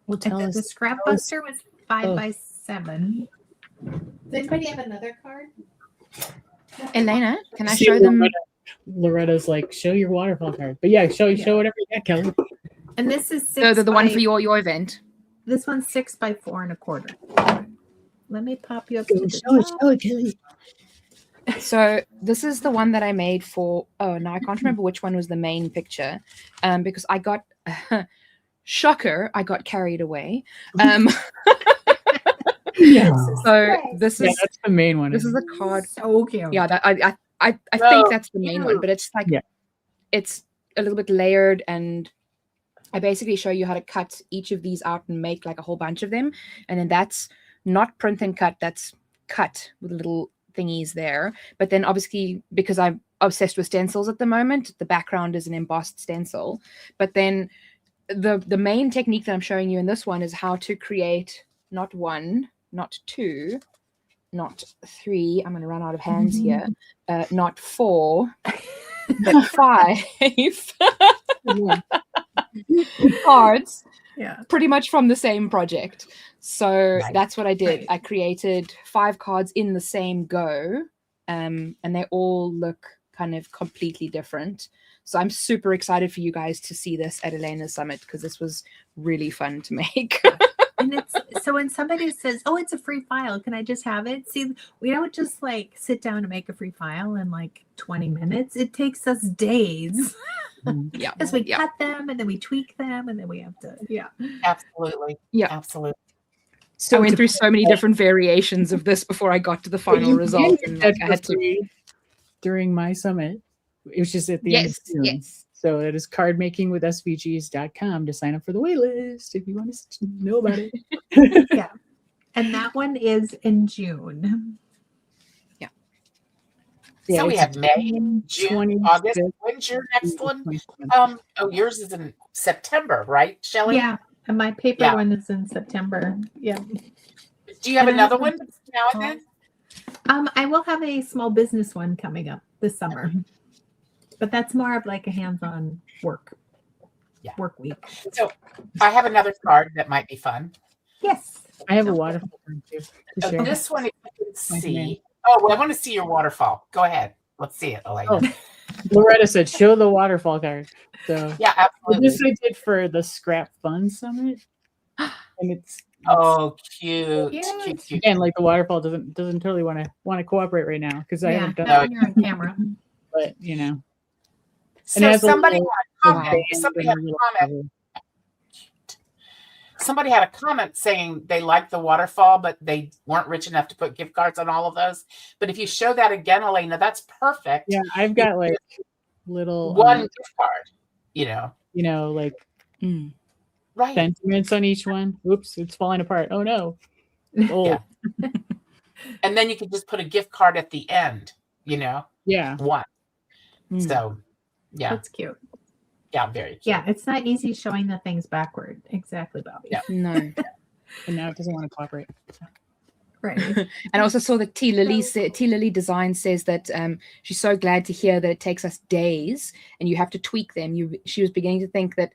Well, The scrap buster was 5 by 7. Does anybody have another card? Elena, can I See, show them? Loretta's like, show your waterfall card. But yeah, show whatever you got, Kelly. And this is 6 The one for your event. This one's 6 by 4 1/4. Let me pop you up to the top. Show it, Kelly. So this is the one that I made for. Oh no, I can't remember which one was the main picture, because I got shocker. I got carried away. Yeah. So this Yeah, is that's the main one. this is the card. So cute. Yeah, that I think Oh, that's the main one, cute. but it's like Yeah. it's a little bit layered, and I basically show you how to cut each of these out and make like a whole bunch of them, and then that's not print and cut. That's cut with little thingies there. But then obviously, because I'm obsessed with stencils at the moment, the background is an embossed stencil. But then the main technique that I'm showing you in this one is how to create not 1, not 2, not 3. I'm going to run out of hands here. Not 4, but 5 cards. Yeah. Pretty much from the same project. So Right. that's what I did. Right. I created 5 cards in the same go, and they all look kind of completely different. So I'm super excited for you guys to see this at Elena's Summit because this was really fun to make. And it's so when somebody says, "Oh, it's a free file, can I just have it?" See, we don't just like sit down and make a free file in like 20 minutes. It takes us days Yeah. because we Yeah. cut them and then we tweak them and then we have to, Absolutely. Yeah. Absolutely. So I went through so many different variations of this before I got to the final result. And like, I had to. During my summit. It was just at the end of Yes. June. Yes. So it is cardmakingwithsvgs.com to sign up for the wait list if you want to know about it. and that one is in June. Yeah, So we it's have May, June, August. 25th. When's your next one? 27th. Yours is in September, right, Shelley? Yeah, and my paper Yeah. one is in September. Yeah. Do you have And I another have one now and then? I will have a small business one coming up this summer, but that's more of like a hands-on work week. So I have another card that might be fun. Yes. I have a waterfall card too. to So share. this one, if you can My see. hand. Oh, well, I want to see your waterfall. Go ahead. Let's see it, Elena. Oh. Loretta said, show the waterfall card. So Yeah, well, absolutely. this I did for the Scrap Fun Summit. And it's Oh, cute. Cute. Cute, cute. again like the waterfall doesn't totally want to cooperate right now because I Yeah, haven't done not it, when you're on camera. but you know. So has a somebody little- had a comment. band Somebody and had a a little comment. cover. Somebody had a comment saying they liked the waterfall, but they weren't rich enough to put gift cards on all of those. But if you show that again, Elena, that's perfect. Yeah, I've got like little One gift card, like Mm. right? sentiments on each one. Oops, it's falling apart. Oh no. Oh Yeah. And then you can just put a gift card at the end, yeah. one. Mm. So, yeah, That's cute. very cute. Yeah, it's not easy showing the things backward. Exactly, Bobby. Yeah. No. And now it doesn't want to cooperate. Right. And I also saw that T Lily Design says that she's so glad to hear that it takes us days and you have to tweak them. She was beginning to think that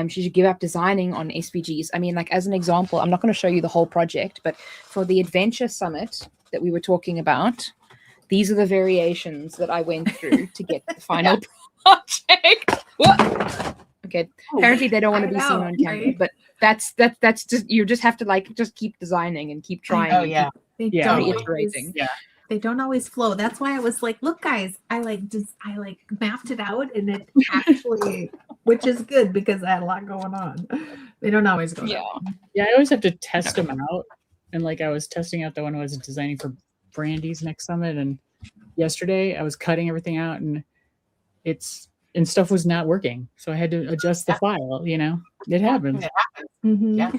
she should give up designing on SVGs. I mean, like as an example, I'm not going to show you the whole project, but for the Adventure Summit that we were talking about, these are the variations that I went through to get the final project. What? Okay, apparently they don't want to be seen on camera, right? but that's just, you just have to just keep designing and keep trying. Oh and yeah. They Yeah. don't reiterating. always, Yeah. they don't always flow. That's why I was like, look, guys, I mapped it out and it actually, which is good because I had a lot going on. They don't always go. Yeah. Yeah, I always have to test them out. And like I was testing out the one I was designing for Brandy's next summit. And yesterday I was cutting everything out and stuff was not working. So I had to adjust the file, It happens. Mhm. Yeah.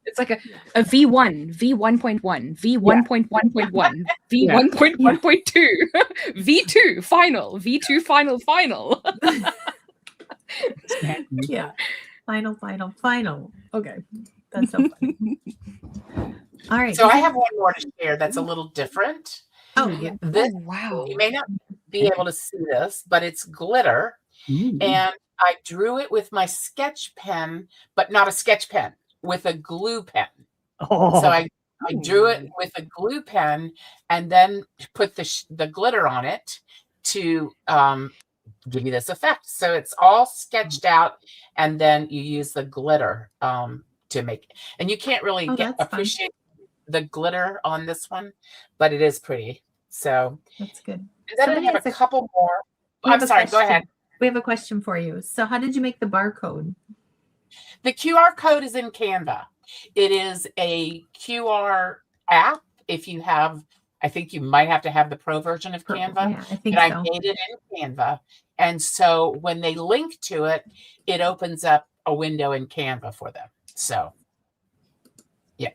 It's like a V1, V1.1, V1.1.1, V1.1.2, V2 final, V2 final. Yeah. Final. Okay. That's so funny. All right. So I have one more to share that's a little different. Oh, yeah. This, Oh, wow. you may not be able to see this, but it's glitter. Mm. And I drew it with my sketch pen, but not a sketch pen, with a glue pen. Oh, So I drew it with a glue pen and then put the glitter on it to give you this effect. So it's all sketched out, and then you use the glitter to make it. And you can't really appreciate the glitter on this one, but it is pretty. So that's good. And then I have a couple more. I'm sorry, go ahead. We have a question for you. So how did you make the barcode? The QR code is in Canva. It is a QR app. If you have, I think you might have to have the pro version of Canva. Yeah, I think but so. I made it in Canva. And so when they link to it, it opens up a window in Canva for them. So, yeah.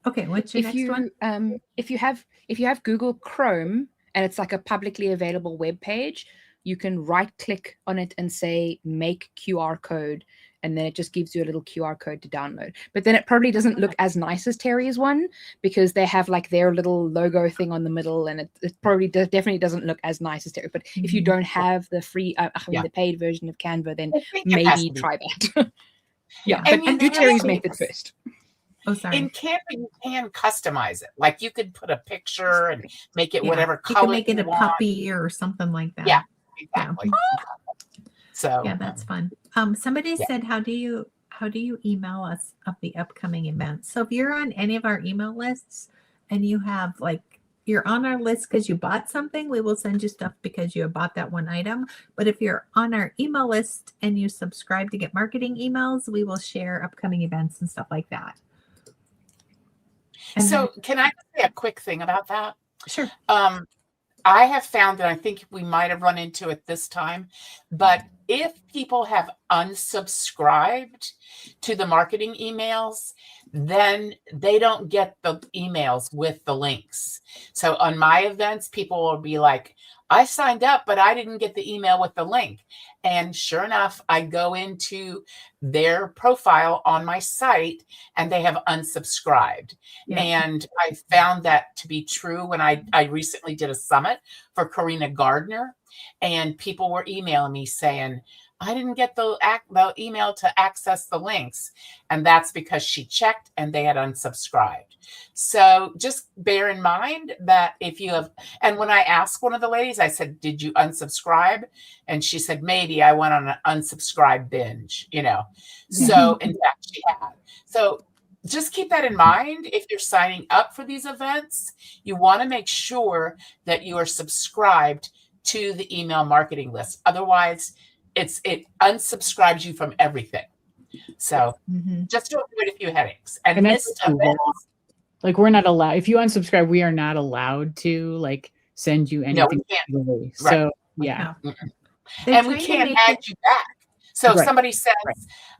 Okay, what's your next one? If you have Google Chrome and it's like a publicly available web page, you can right click on it and say make QR code, and then it just gives you a little QR code to download. But then it probably doesn't look as nice as Terry's one because they have like their little logo thing on the middle, and it probably definitely doesn't look as nice as Terry. But if you don't have the free, the paid version of Canva, then maybe try that. Yeah, And but do Terry's method first. Oh, sorry. In Canva, you can customize it. Like you could put a picture and make it whatever color you can make it a want. puppy or something like that. Yeah, exactly. So yeah, that's fun. Somebody said, how do you email us of the upcoming events? So if you're on any of our email lists and you have you're on our list because you bought something, we will send you stuff because you have bought that one item. But if you're on our email list and you subscribe to get marketing emails, we will share upcoming events and stuff like that. And so can I say a quick thing about that? Sure. I have found that I think we might have run into it this time, but if people have unsubscribed to the marketing emails, then they don't get the emails with the links. So on my events, people will be like, I signed up, but I didn't get the email with the link. And sure enough, I go into their profile on my site and they have unsubscribed. Yeah. And I found that to be true when I recently did a summit for Karina Gardner, and people were emailing me saying, I didn't get the email to access the links. And that's because she checked and they had unsubscribed. So just bear in mind that if you have, and when I asked one of the ladies, I said, did you unsubscribe? And she said, maybe I went on an unsubscribe binge, So in fact, she had. So just keep that in mind. If you're signing up for these events, you want to make sure that you are subscribed to the email marketing list. Otherwise, it unsubscribes you from everything. So just to avoid a few headaches. And this like we're not allowed, if you unsubscribe, we are not allowed to send you anything. No, right. So yeah. And we can't add you back. So if somebody says,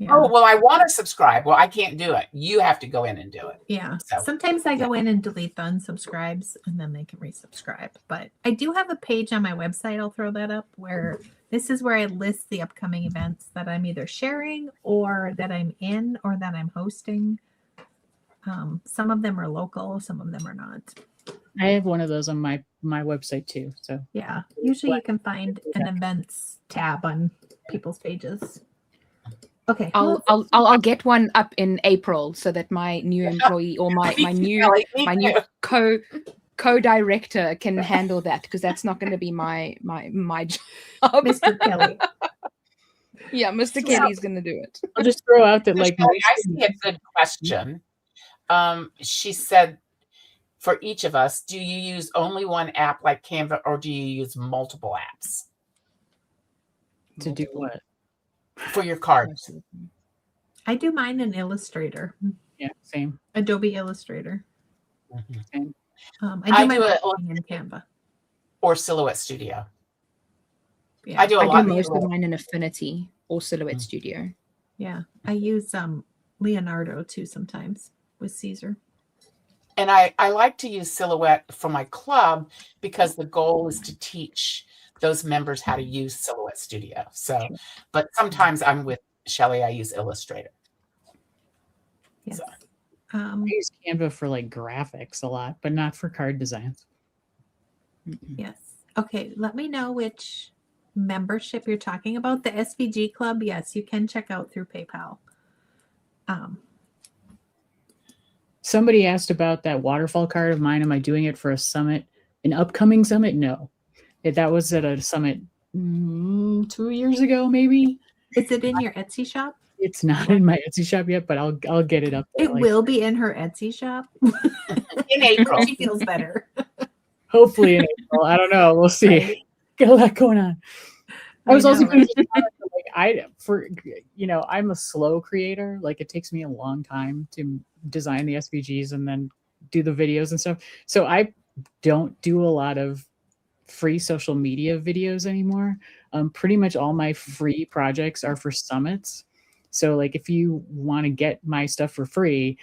oh, well, I want to subscribe. Well, I can't do it. You have to go in and do it. Yeah. So, sometimes I go in and delete the unsubscribes and then they can resubscribe. But I do have a page on my website. I'll throw that up where this is where I list the upcoming events that I'm either sharing or that I'm in or that I'm hosting. Some of them are local, some of them are not. I have one of those on my website too. So Yeah, usually you can find an events tab on people's pages. Okay, I'll get one up in April so that my new employee or my new co-director can handle that, because that's not going to be my job. Mr. Kelly. Yeah, Mr. Kelly's going to do it. I'll just throw out that like Michelle, I see a good question. She said, for each of us, do you use only one app like Canva, or do you use multiple apps to do what? for your cards? I do mine in Illustrator, Yeah, same. Adobe Illustrator. Same. I do my marketing in Canva. Or Silhouette Studio. Yeah, I do most of mine in Affinity or Silhouette Studio. Yeah, I use Leonardo too sometimes with Caesar. And I like to use Silhouette for my club because the goal is to teach those members how to use Silhouette Studio. So, but sometimes I'm with Shelly, I use Illustrator. Yes. So. I use Canva for like graphics a lot, but not for card designs. Yes. Okay, let me know which membership you're talking about. The SVG Club, yes, you can check out through PayPal. Somebody asked about that waterfall card of mine. Am I doing it for a summit, an upcoming summit? No, that was at a summit 2 years ago, maybe. Is it in your Etsy shop? It's not in my Etsy shop yet, but I'll get it up there. It will be in her Etsy shop. In April. She feels better. Hopefully in April. I don't know. We'll see. Right. Got a lot going on. I was also know, going to I'm a slow creator. Like it takes me a long time to design the SVGs and then do the videos and stuff. So I don't do a lot of free social media videos anymore. Pretty much all my free projects are for summits. So like if you want to get my stuff for free,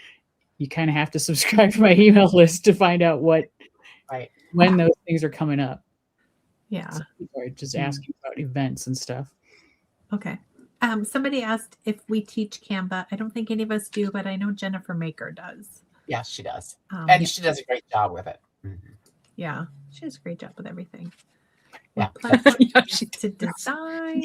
you kind of have to subscribe to my email list to find out when those things are coming up. Yeah. So people are just asking about events and stuff. Okay. Somebody asked if we teach Canva. I don't think any of us do, but I know Jennifer Maker does. Yeah, she does. And she does a great job with it. Mm-hmm. Yeah, she does a great job with everything. Yeah. To design.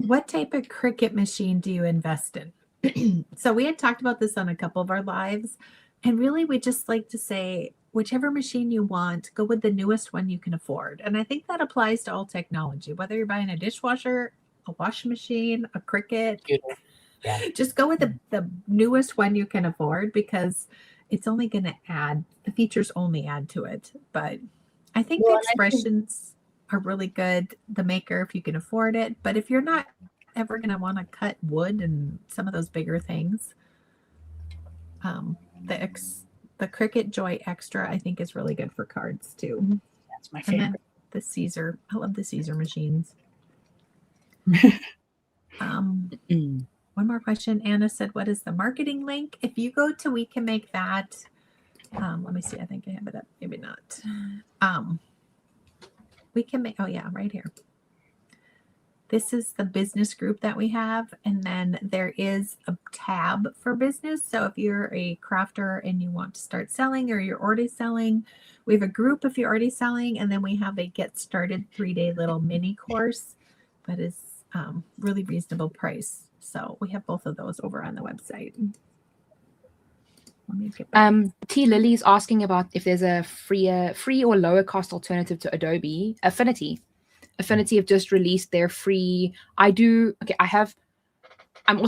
What type of Cricut machine do you invest in? So we had talked about this on a couple of our lives, and really we just like to say, whichever machine you want, go with the newest one you can afford. And I think that applies to all technology, whether you're buying a dishwasher, a washing machine, a Cricut. Yeah. Just go with the newest one you can afford, because it's only going to add, the features only add to it. But I think the expressions are really good. The Maker, if you can afford it. But if you're not ever going to want to cut wood and some of those bigger things, the Cricut Joy Extra, I think, is really good for cards too. That's my favorite. And then the Caesar, I love the Caesar machines. One more question. Anna said, what is the marketing link? If you go to We Can Make That, let me see. I think I have it up. Maybe not. We can make, oh yeah, right here. This is the business group that we have. And then there is a tab for business. So if you're a crafter and you want to start selling, or you're already selling, we have a group if you're already selling. And then we have a get started 3-day little mini course that is really reasonable price. So we have both of those over on the website. Let me get back. T Lily's asking about if there's a free or lower cost alternative to Adobe. Affinity have just released their free. I'm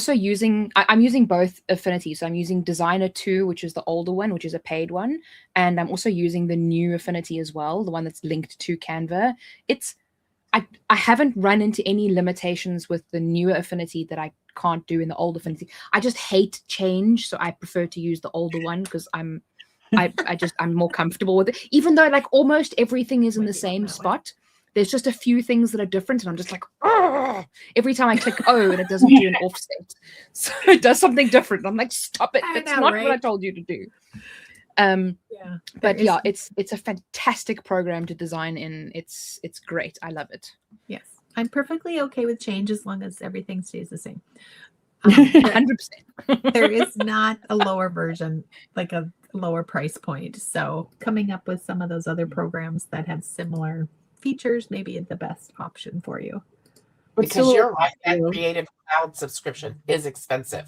using both Affinity. So I'm using Designer 2, which is the older one, which is a paid one. And I'm also using the new Affinity as well, the one that's linked to Canva. I haven't run into any limitations with the newer Affinity that I can't do in the old Affinity. I just hate change, so I prefer to use the older one because I'm more comfortable with it. Even though like almost everything is in the same spot, there's just a few things that are different, and I'm just like, oh, every time I click O and it doesn't do an offset, so it does something different. I'm like, stop it! That's not what I told you to do. But yeah, it's a fantastic program to design in. It's great. I love it. Yes, I'm perfectly okay with change as long as everything stays the same. 100%. There is not a lower version, like a lower price point. So coming up with some of those other programs that have similar features may be the best option for you. But Because still, you're right, that you know, Creative Cloud subscription is expensive.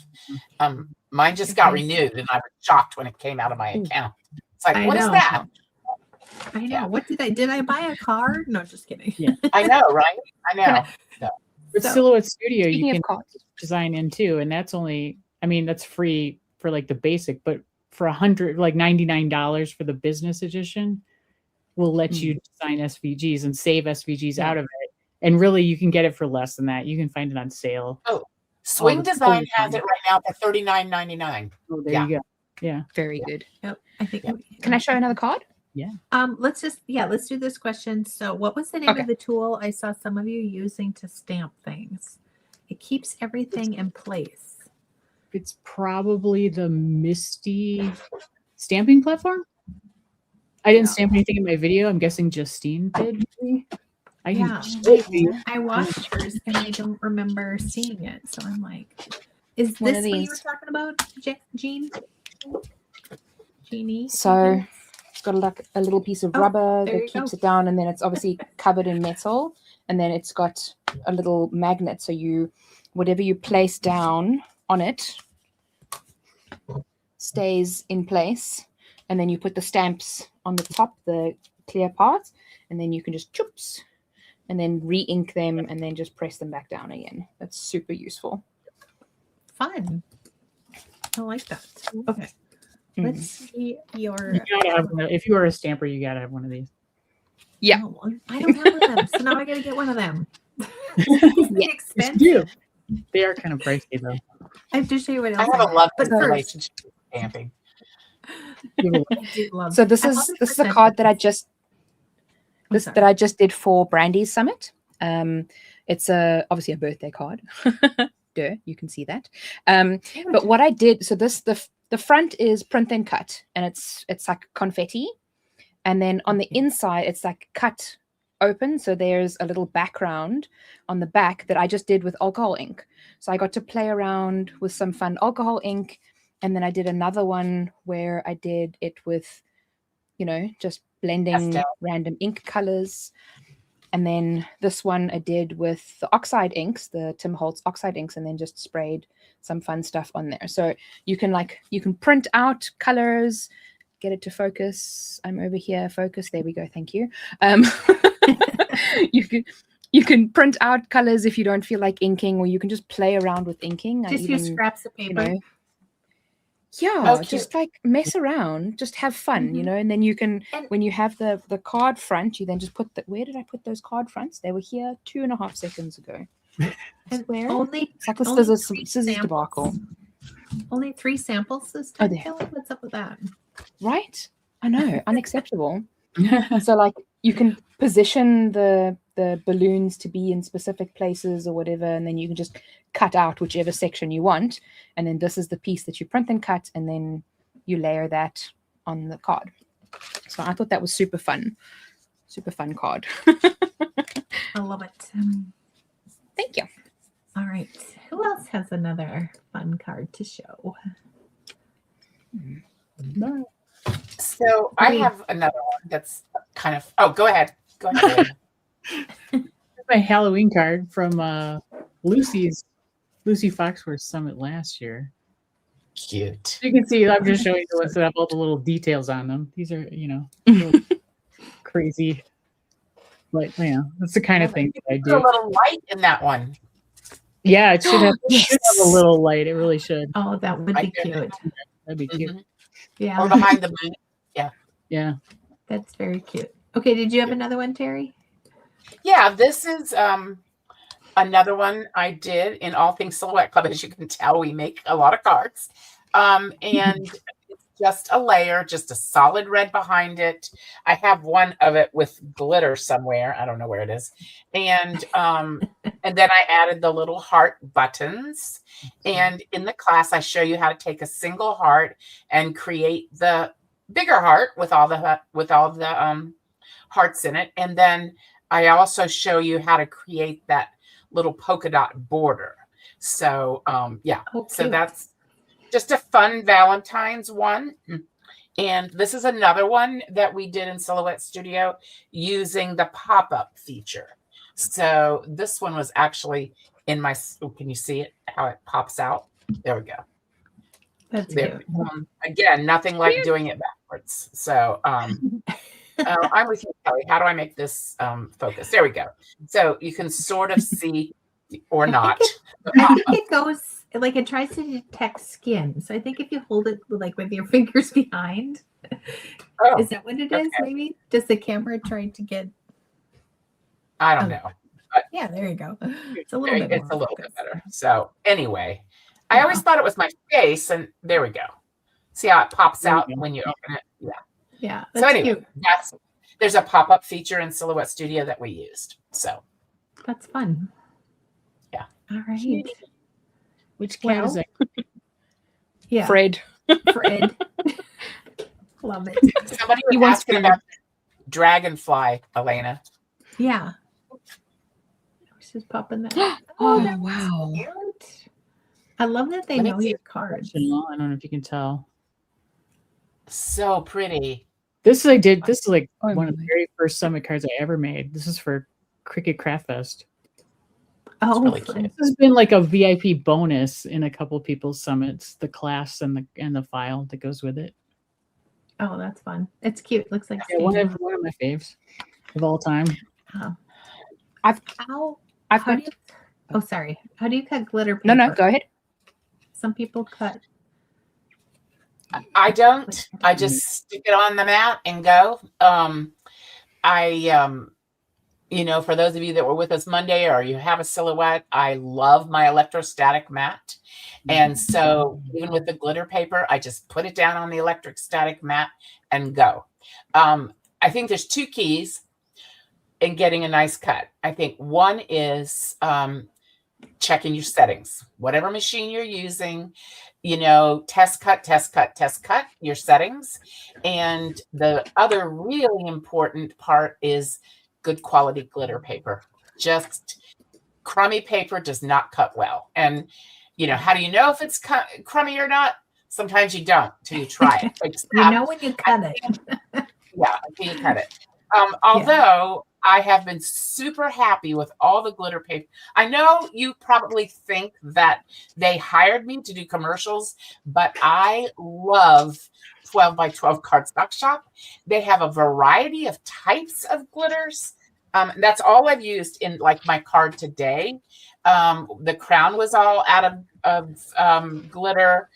Mine just got renewed, and I was shocked when it came out of my account. It's like, I what is know. that? I know. Yeah. What did I buy a card? No, just kidding. Yeah. I know, right? I know. But So- Silhouette Studio, Speaking you of can cards, design in too, and that's only, I mean, that's free for like the basic, but for $99 for the business edition will let you design SVGs and save SVGs out of it. And really, you can get it for less than that. You can find it on sale. Swing the Design full has time. it right now for $39.99. Oh, there Yeah. you go. Yeah. very good. Yep. I think. Can I show another card? Let's do this question. So what was the name Okay. of the tool I saw some of you using to stamp things? It keeps everything in place. It's probably the Misty stamping platform. I didn't stamp anything in my video. I'm guessing Justine did. Maybe. I can Yeah. show it to you. I watched hers and I don't remember seeing it. So I'm like, is One this of what you were these. talking about, Jean? Jeannie? So it's got like a little piece of Oh, rubber there you that keeps go. it down, and then it's obviously covered in metal, and then it's got a little magnet. So whatever you place down on it stays in place, and then you put the stamps on the top, the clear part, and then you can just choops and then re-ink them and then just press them back down again. That's super useful. Fun. I like that. Okay. Let's see your. You gotta have one. If you are a stamper, you gotta have one of these. Yeah. Oh, I don't have one of them, so now I gotta get one of them. Isn't it Yes, expensive? you do. They are kind of pricey though. I have to show you what I else. have a love But first, relationship with stamping. Give it I do love. So this I is love it this is for a card that I sentiment. just I'm sorry. that I just did for Brandy's Summit. It's obviously a birthday card. Duh, you can see that. But what I did, so the front is print and cut, and it's like confetti, and then on the inside it's like cut open. So there's a little background on the back that I just did with alcohol ink. So I got to play around with some fun alcohol ink, and then I did another one where I did it with, just blending Pastel. random ink colors. And then this one I did with the oxide inks, the Tim Holtz oxide inks, and then just sprayed some fun stuff on there. So you can print out colors, get it to focus. I'm over here, focus. There we go. Thank you. You can print out colors if you don't feel like inking, or you can just play around with inking. Just use scraps of paper. Yeah, cute. just like mess around, just have fun, and then you can, And- when you have the card front, you then just put where did I put those card fronts? They were here 2.5 seconds ago. And Where? only It's like the only scissors three debacle, samples. Only 3 samples this Oh, time. there. Kelly? What's up with that? right? I know, unacceptable. So like you can position the balloons to be in specific places or whatever, and then you can just cut out whichever section you want, and then this is the piece that you print and cut, and then you layer that on the card. So I thought that was super fun card. I love it. Thank you. All right. Who else has another fun card to show? So I have another one that's kind of. Oh, go ahead. Go ahead. My Halloween card from Lucy Foxworth Summit last year. Cute. You can see I'm just showing you the ones that have all the little details on them. These are, little crazy. But that's the kind of thing that I Put a do. little light in that one. Yeah, it should have, Yes. should have a little light. It really should. Oh, that would be Right there. cute. That'd be cute. Mhm. Or Yeah, behind the moon. Yeah. that's very cute. Okay, did you have another one, Terry? Yeah, this is another one I did in All Things Silhouette Club. As you can tell, we make a lot of cards. And it's just a layer, just a solid red behind it. I have one of it with glitter somewhere. I don't know where it is. And then I added the little heart buttons. And in the class, I show you how to take a single heart and create the bigger heart with all the hearts in it. And then I also show you how to create that little polka dot border. So yeah, Oh, so cute. that's just a fun Valentine's one. And this is another one that we did in Silhouette Studio using the pop-up feature. So this one was actually in my, can you see it, how it pops out? There we go. That's There. cute. Again, nothing like doing it backwards. So I'm with you, Kelly. How do I make this focus? There we go. So you can sort of see or not. I think it goes like it tries to detect skin. So I think if you hold it like with your fingers behind, Oh, is that what it is? okay. Maybe does the camera try to get? I don't know. Yeah, there you go. It's a little bit. It's more a little bit focused. better. So anyway, I always thought it was my face, and there we go. See how it pops There we out go. when you open it? Yeah. Yeah, So that's anyway, cute. there's a pop-up feature in Silhouette Studio that we used. So That's fun. Yeah. All right. Which cat is Well, that? Yeah. Fred. Fred. Love it. somebody He was wants asking food. about dragonfly, Elena. Yeah. She's popping that. Oh, that's wow. cute. I love that they Let me know see. your cards. I don't know if you can tell. So pretty. This is This is like Oh, one of the my. very first summit cards I ever made. This is for Cricket Craft Fest. Oh, really fun. cute. This has been like a VIP bonus in a couple people's summits. The class and the file that goes with it. Oh, that's fun. It's cute. Looks like Yeah, one of my faves of all time. I've how got do you, oh sorry. How do you cut glitter paper? no, go ahead. Some people cut. I don't. I just stick it on the mat and go. You know, for those of you that were with us Monday or you have a silhouette, I love my electrostatic mat. And so even with the glitter paper, I just put it down on the electrostatic mat and go. I think there's two keys in getting a nice cut. I think one is checking your settings, whatever machine you're using, you know, test cut your settings. And the other really important part is good quality glitter paper. Just crummy paper does not cut well. And, you know, how do you know if it's crummy or not? Sometimes you don't till you try it. Except, You know when you cut it. yeah, until you cut it. Although I have been super happy with all the glitter paper. I know you probably think that they hired me to do commercials, but I love 12 by 12 Cardstock Shop. They have a variety of types of glitters. That's all I've used in like my card today. The crown was all out of glitter.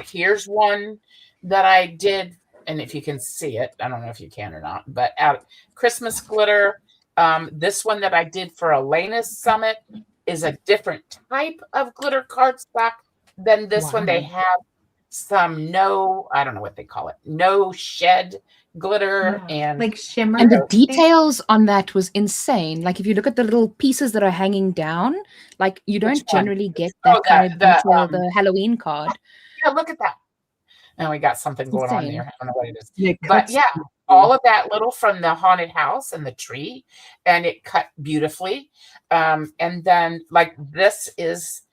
Here's one that I did, and if you can see it, I don't know if you can or not, but out of Christmas glitter. This one that I did for Elena's Summit is a different type of glitter cardstock than this one. They have some I don't know what they call it, no shed glitter and like shimmer. And the details on that was insane. Like if you look at the little pieces that are hanging down, like you don't generally get that kind of detail, the Halloween card. Yeah, look at that. And we got something going on Insane. there. I don't know what it is. It But cuts yeah, all of that little from the haunted house and the tree, and it cut beautifully. And then like these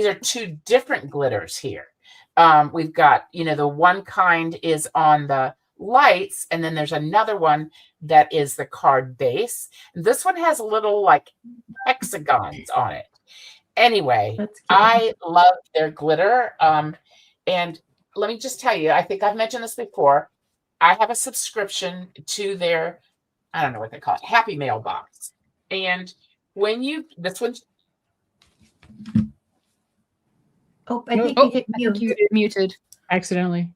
are two different glitters here. We've got, you know, the one kind is on the lights, and then there's another one that is the card base. This one has little like hexagons on it. Anyway, I love their glitter. And let me just tell you, I think I've mentioned this before. I have a subscription to their, I don't know what they call it, Happy Mail box. And when this one's. Oh, I think you hit mute. You muted accidentally.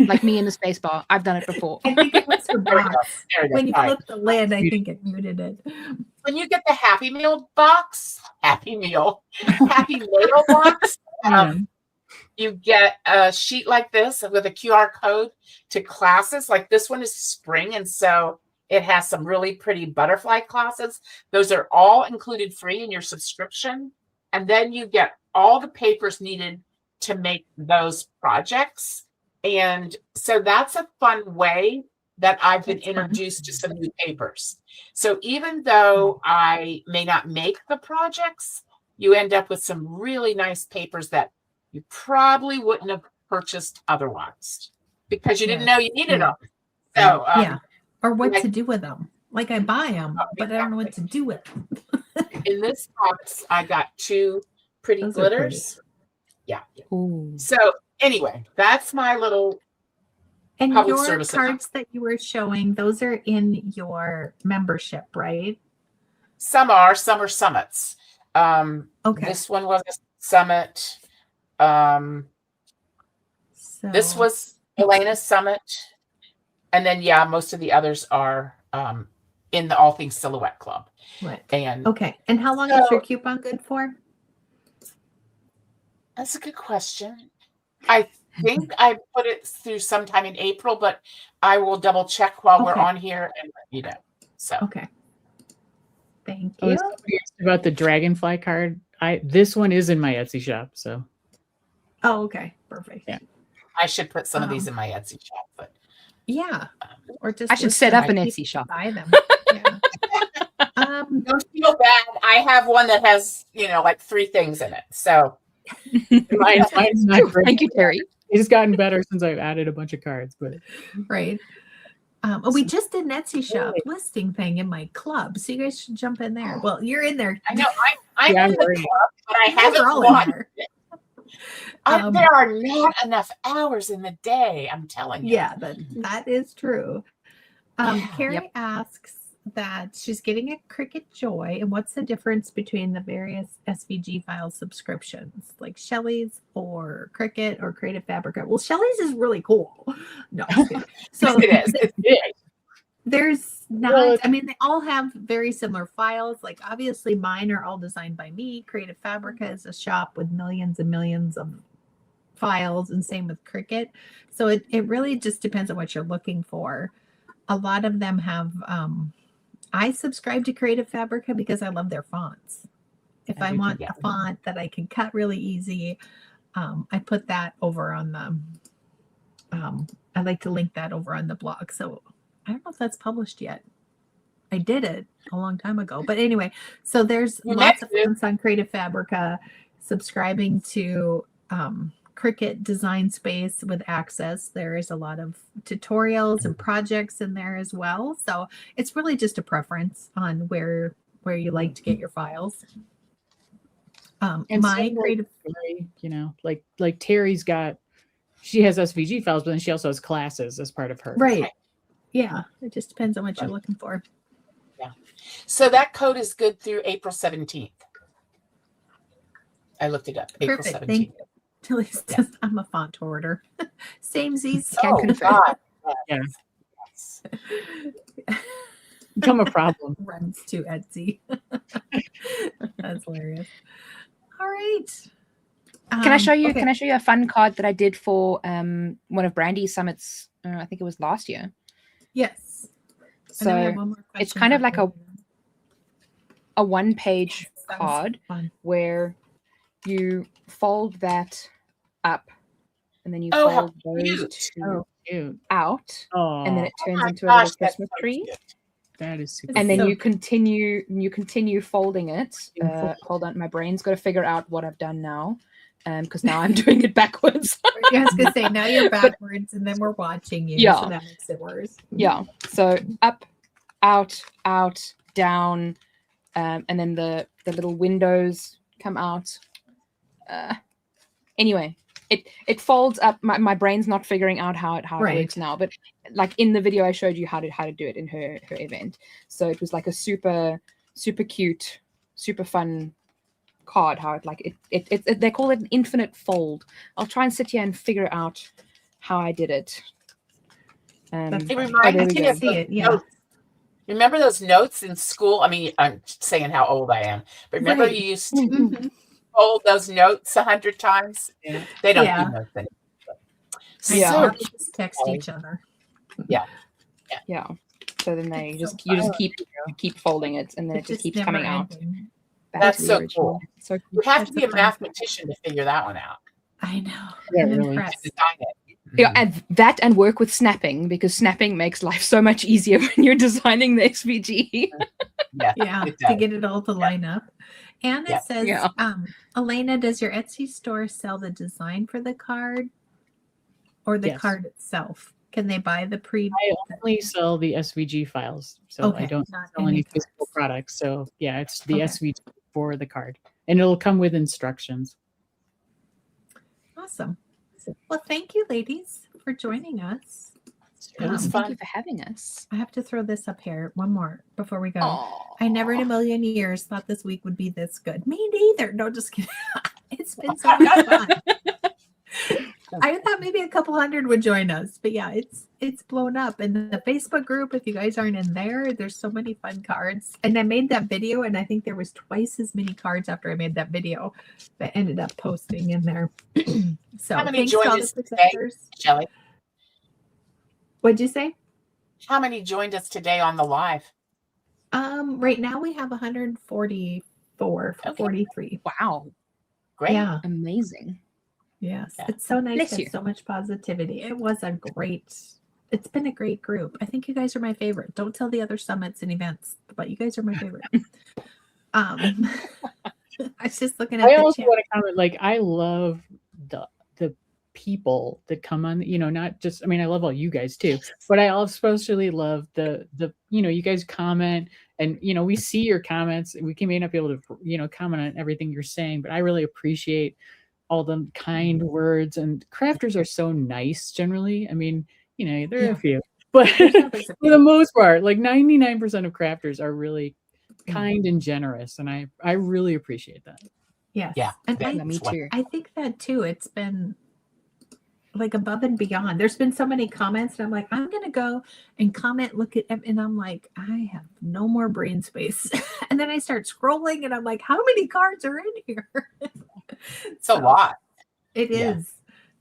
like me in the space bar. I've done it before. I think it was her box. There we go. When you All right. flip the lid, I think it muted it. When you get the Happy Meal box, Happy Mail box, you get a sheet like this with a QR code to classes. Like this one is spring, and so it has some really pretty butterfly classes. Those are all included free in your subscription. And then you get all the papers needed to make those projects. And so that's a fun way that I've been That's fun. introduced to some new papers. So even though I may not make the projects, you end up with some really nice papers that you probably wouldn't have purchased otherwise because you didn't know you needed them. So Yeah. Or what like- to do with them. Like I buy them, but I don't know what to do with them. in this box, I got 2 pretty Those are pretty. glitters. Yeah. Ooh. So anyway, that's my little. And Public your service cards that you were showing, those are in your membership, right? Some are summits. Okay. This one was a summit. So This was Elena's summit. And then, yeah, most of the others are in the All Things Silhouette Club. right. And Okay. And how long is your coupon good for? that's a good question. I think I put it through sometime in April, but I will double check while we're Okay. on here and let you know. So Okay. Thank Oh, you. somebody asked about the dragonfly card. This one is in my Etsy shop, so Oh, okay. Perfect. Yeah. I should put some of these in my Etsy shop, but Yeah. Or just I should list set them up an and Etsy people shop. Buy them. Yeah. don't feel bad. I have one that has, like 3 things in it. So mine's not great. Thank you, Terry. It's gotten better since I've added a bunch of cards, but Right. We just did an Etsy shop listing thing in my club, so you guys should jump in there. Well, you're in there. I know I'm Yeah, in I'm the worried. club, but I You guys haven't are all in won. there. There are not enough hours in the day. I'm telling you. Yeah, that is true. Carrie Yep. asks that she's getting a Cricut Joy, and what's the difference between the various SVG file subscriptions, like Shelley's or Cricut or Creative Fabrica? Well, Shelley's is really cool. No, I'm just kidding. So Yes, it is. It is. there's not. Well, I mean, they all have very similar files. Like obviously, mine are all designed by me. Creative Fabrica is a shop with millions and millions of files, and same with Cricut. So it really just depends on what you're looking for. A lot of them have I subscribe to Creative Fabrica because I love their fonts. If I I do too, want yeah. a font that I can cut really easy, I put that over on the I like to link that over on the blog. So I don't know if that's published yet. I did it a long time ago. But anyway, so there's You lots met of me. fonts on Creative Fabrica, subscribing to Cricut Design Space with Access. There is a lot of tutorials and projects in there as well. So it's really just a preference on where you like to get your files. and My same with creative Terry, like Terry's got, she has SVG files, but then she also has classes as part of her. right. Yeah, it just depends on what you're looking for. So that code is good through April 17th. I looked it up. April Perfect. 17th. Thank you. Tilly says I'm a font hoarder. Same Z's. Can Oh, confirm. God. Yeah. Yes. Become a problem. Runs to Etsy. That's hilarious. All right. Can I show you? Okay. Can I show you a fun card that I did for one of Brandy's summits? I think it was last year. Yes. And then we have So one more it's question kind for of like Elena. a one-page That was card fun. where you fold that up, and then you Oh, how fold those cute. two Oh, cute. out, Oh, and then it turns my into a gosh, little that's Christmas so tree. cute. that is super. And then So you continue folding it. Beautiful. Hold on, my brain's got to figure out what I've done now, because now I'm doing it backwards. I was gonna say now you're backwards, and then we're watching you. Yeah. So that makes it worse. Yeah. So up, out, down, and then the little windows come out. Anyway, it folds up. My brain's not figuring out how it Right. works now, but like in the video I showed you how to do it in her event. So it was like a super cute, super fun card. How it they call it an infinite fold. I'll try and sit here and figure out how I did it. That's It fun. reminds there we me go. of See it, those yeah. notes. Remember those notes in school? I mean, I'm saying how old I am, but remember Right. you used to Mhm. fold those notes 100 times? Yeah. They don't Yeah. do notes anymore. I Yeah. know, So they just text each other. Yeah. So then they It's so you just fun. keep folding it, and then it It's just keeps never coming out. ending. Back That's to the so original. cool. So you have That's to be a a fun mathematician to figure that one out. I know. Yeah, I'm really. impressed. To design it. Yeah, and that and work with snapping, because snapping makes life so much easier when you're designing the SVG. Yeah, Yeah, it to does. get it all to line up. Anna Yeah. says, Yeah. Elena, does your Etsy store sell the design for the card or the Yes. card itself? Can they buy the pre? I only sell the SVG files, so I Okay, don't not sell any any physical cards. products. So yeah, it's the Okay. SVG for the card, and it'll come with instructions. Awesome. Well, thank you, ladies, for joining us. It was Thank you fun. for having us. I have to throw this up here. One more before we go. Oh, I never in a million years thought this week would be this good. Me neither. No, just kidding. It's been so much fun. I thought maybe a couple hundred would join us, but yeah, it's blown up. And the Facebook group, if you guys aren't in there, there's so many fun cards. And I made that video, and I think there was twice as many cards after I made that video that ended up posting in there. So How many thanks to all joined the us today, presenters. Shelley? What'd you say? How many joined us today on the live? Right now we have 144, Okay. 43. wow. Great. Yeah. Amazing. Yes. Yeah. It's so nice Bless to you. have so much positivity. It's been a great group. I think you guys are my favorite. Don't tell the other summits and events, but you guys are my favorite. I was just looking at I the also chat. want to comment, like, I love the people that come on, not just, I mean, I love all you guys too, but I also especially love the you guys comment, and we see your comments. We may not be able to comment on everything you're saying, but I really appreciate all the kind words, and crafters are so nice generally. I mean, there are Yeah. a few, but There's always a for the few. most part, like 99% of crafters are really kind and generous, and I really appreciate that. Yes. Yeah. And Yeah, me too. I think that too. It's been like above and beyond. There's been so many comments, and I'm like, I'm gonna go and comment, look at, and I'm like, I have no more brain space. And then I start scrolling, and I'm like, how many cards are in here? It's a lot. It Yeah. is.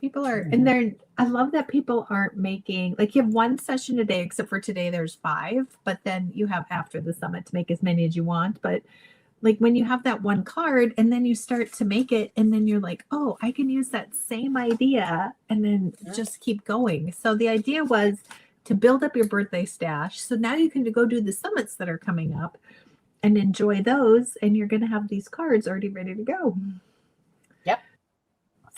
People are, and I love that people aren't making, like, you have one session a day, except for today there's 5, but then you have after the summit to make as many as you want. But like when you have that one card and then you start to make it, and then you're like, oh, I can use that same idea, and then just keep going. So the idea was to build up your birthday stash. So now you can go do the summits that are coming up and enjoy those, and you're going to have these cards already ready to go. Yep.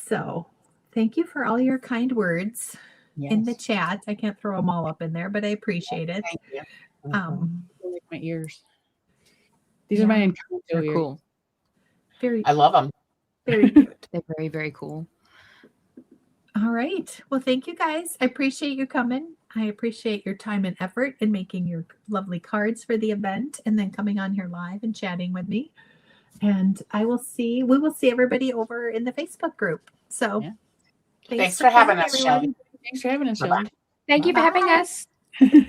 So thank you for all your kind words in the Yes. chat. I can't throw them all up in there, but I appreciate it. Thank you. I like my ears. These are my Yeah. Encanto They're ears. cool. Very, I love them. very cute. They're very, very cool. All right. Well, thank you guys. I appreciate you coming. I appreciate your time and effort in making your lovely cards for the event, and then coming on here live and chatting with me. And we will see everybody over in the Facebook group. So Yeah. Thanks for having us, everyone. Shelley. Thanks for having us, Bye-bye. Shelley. Thank you for having Bye. us.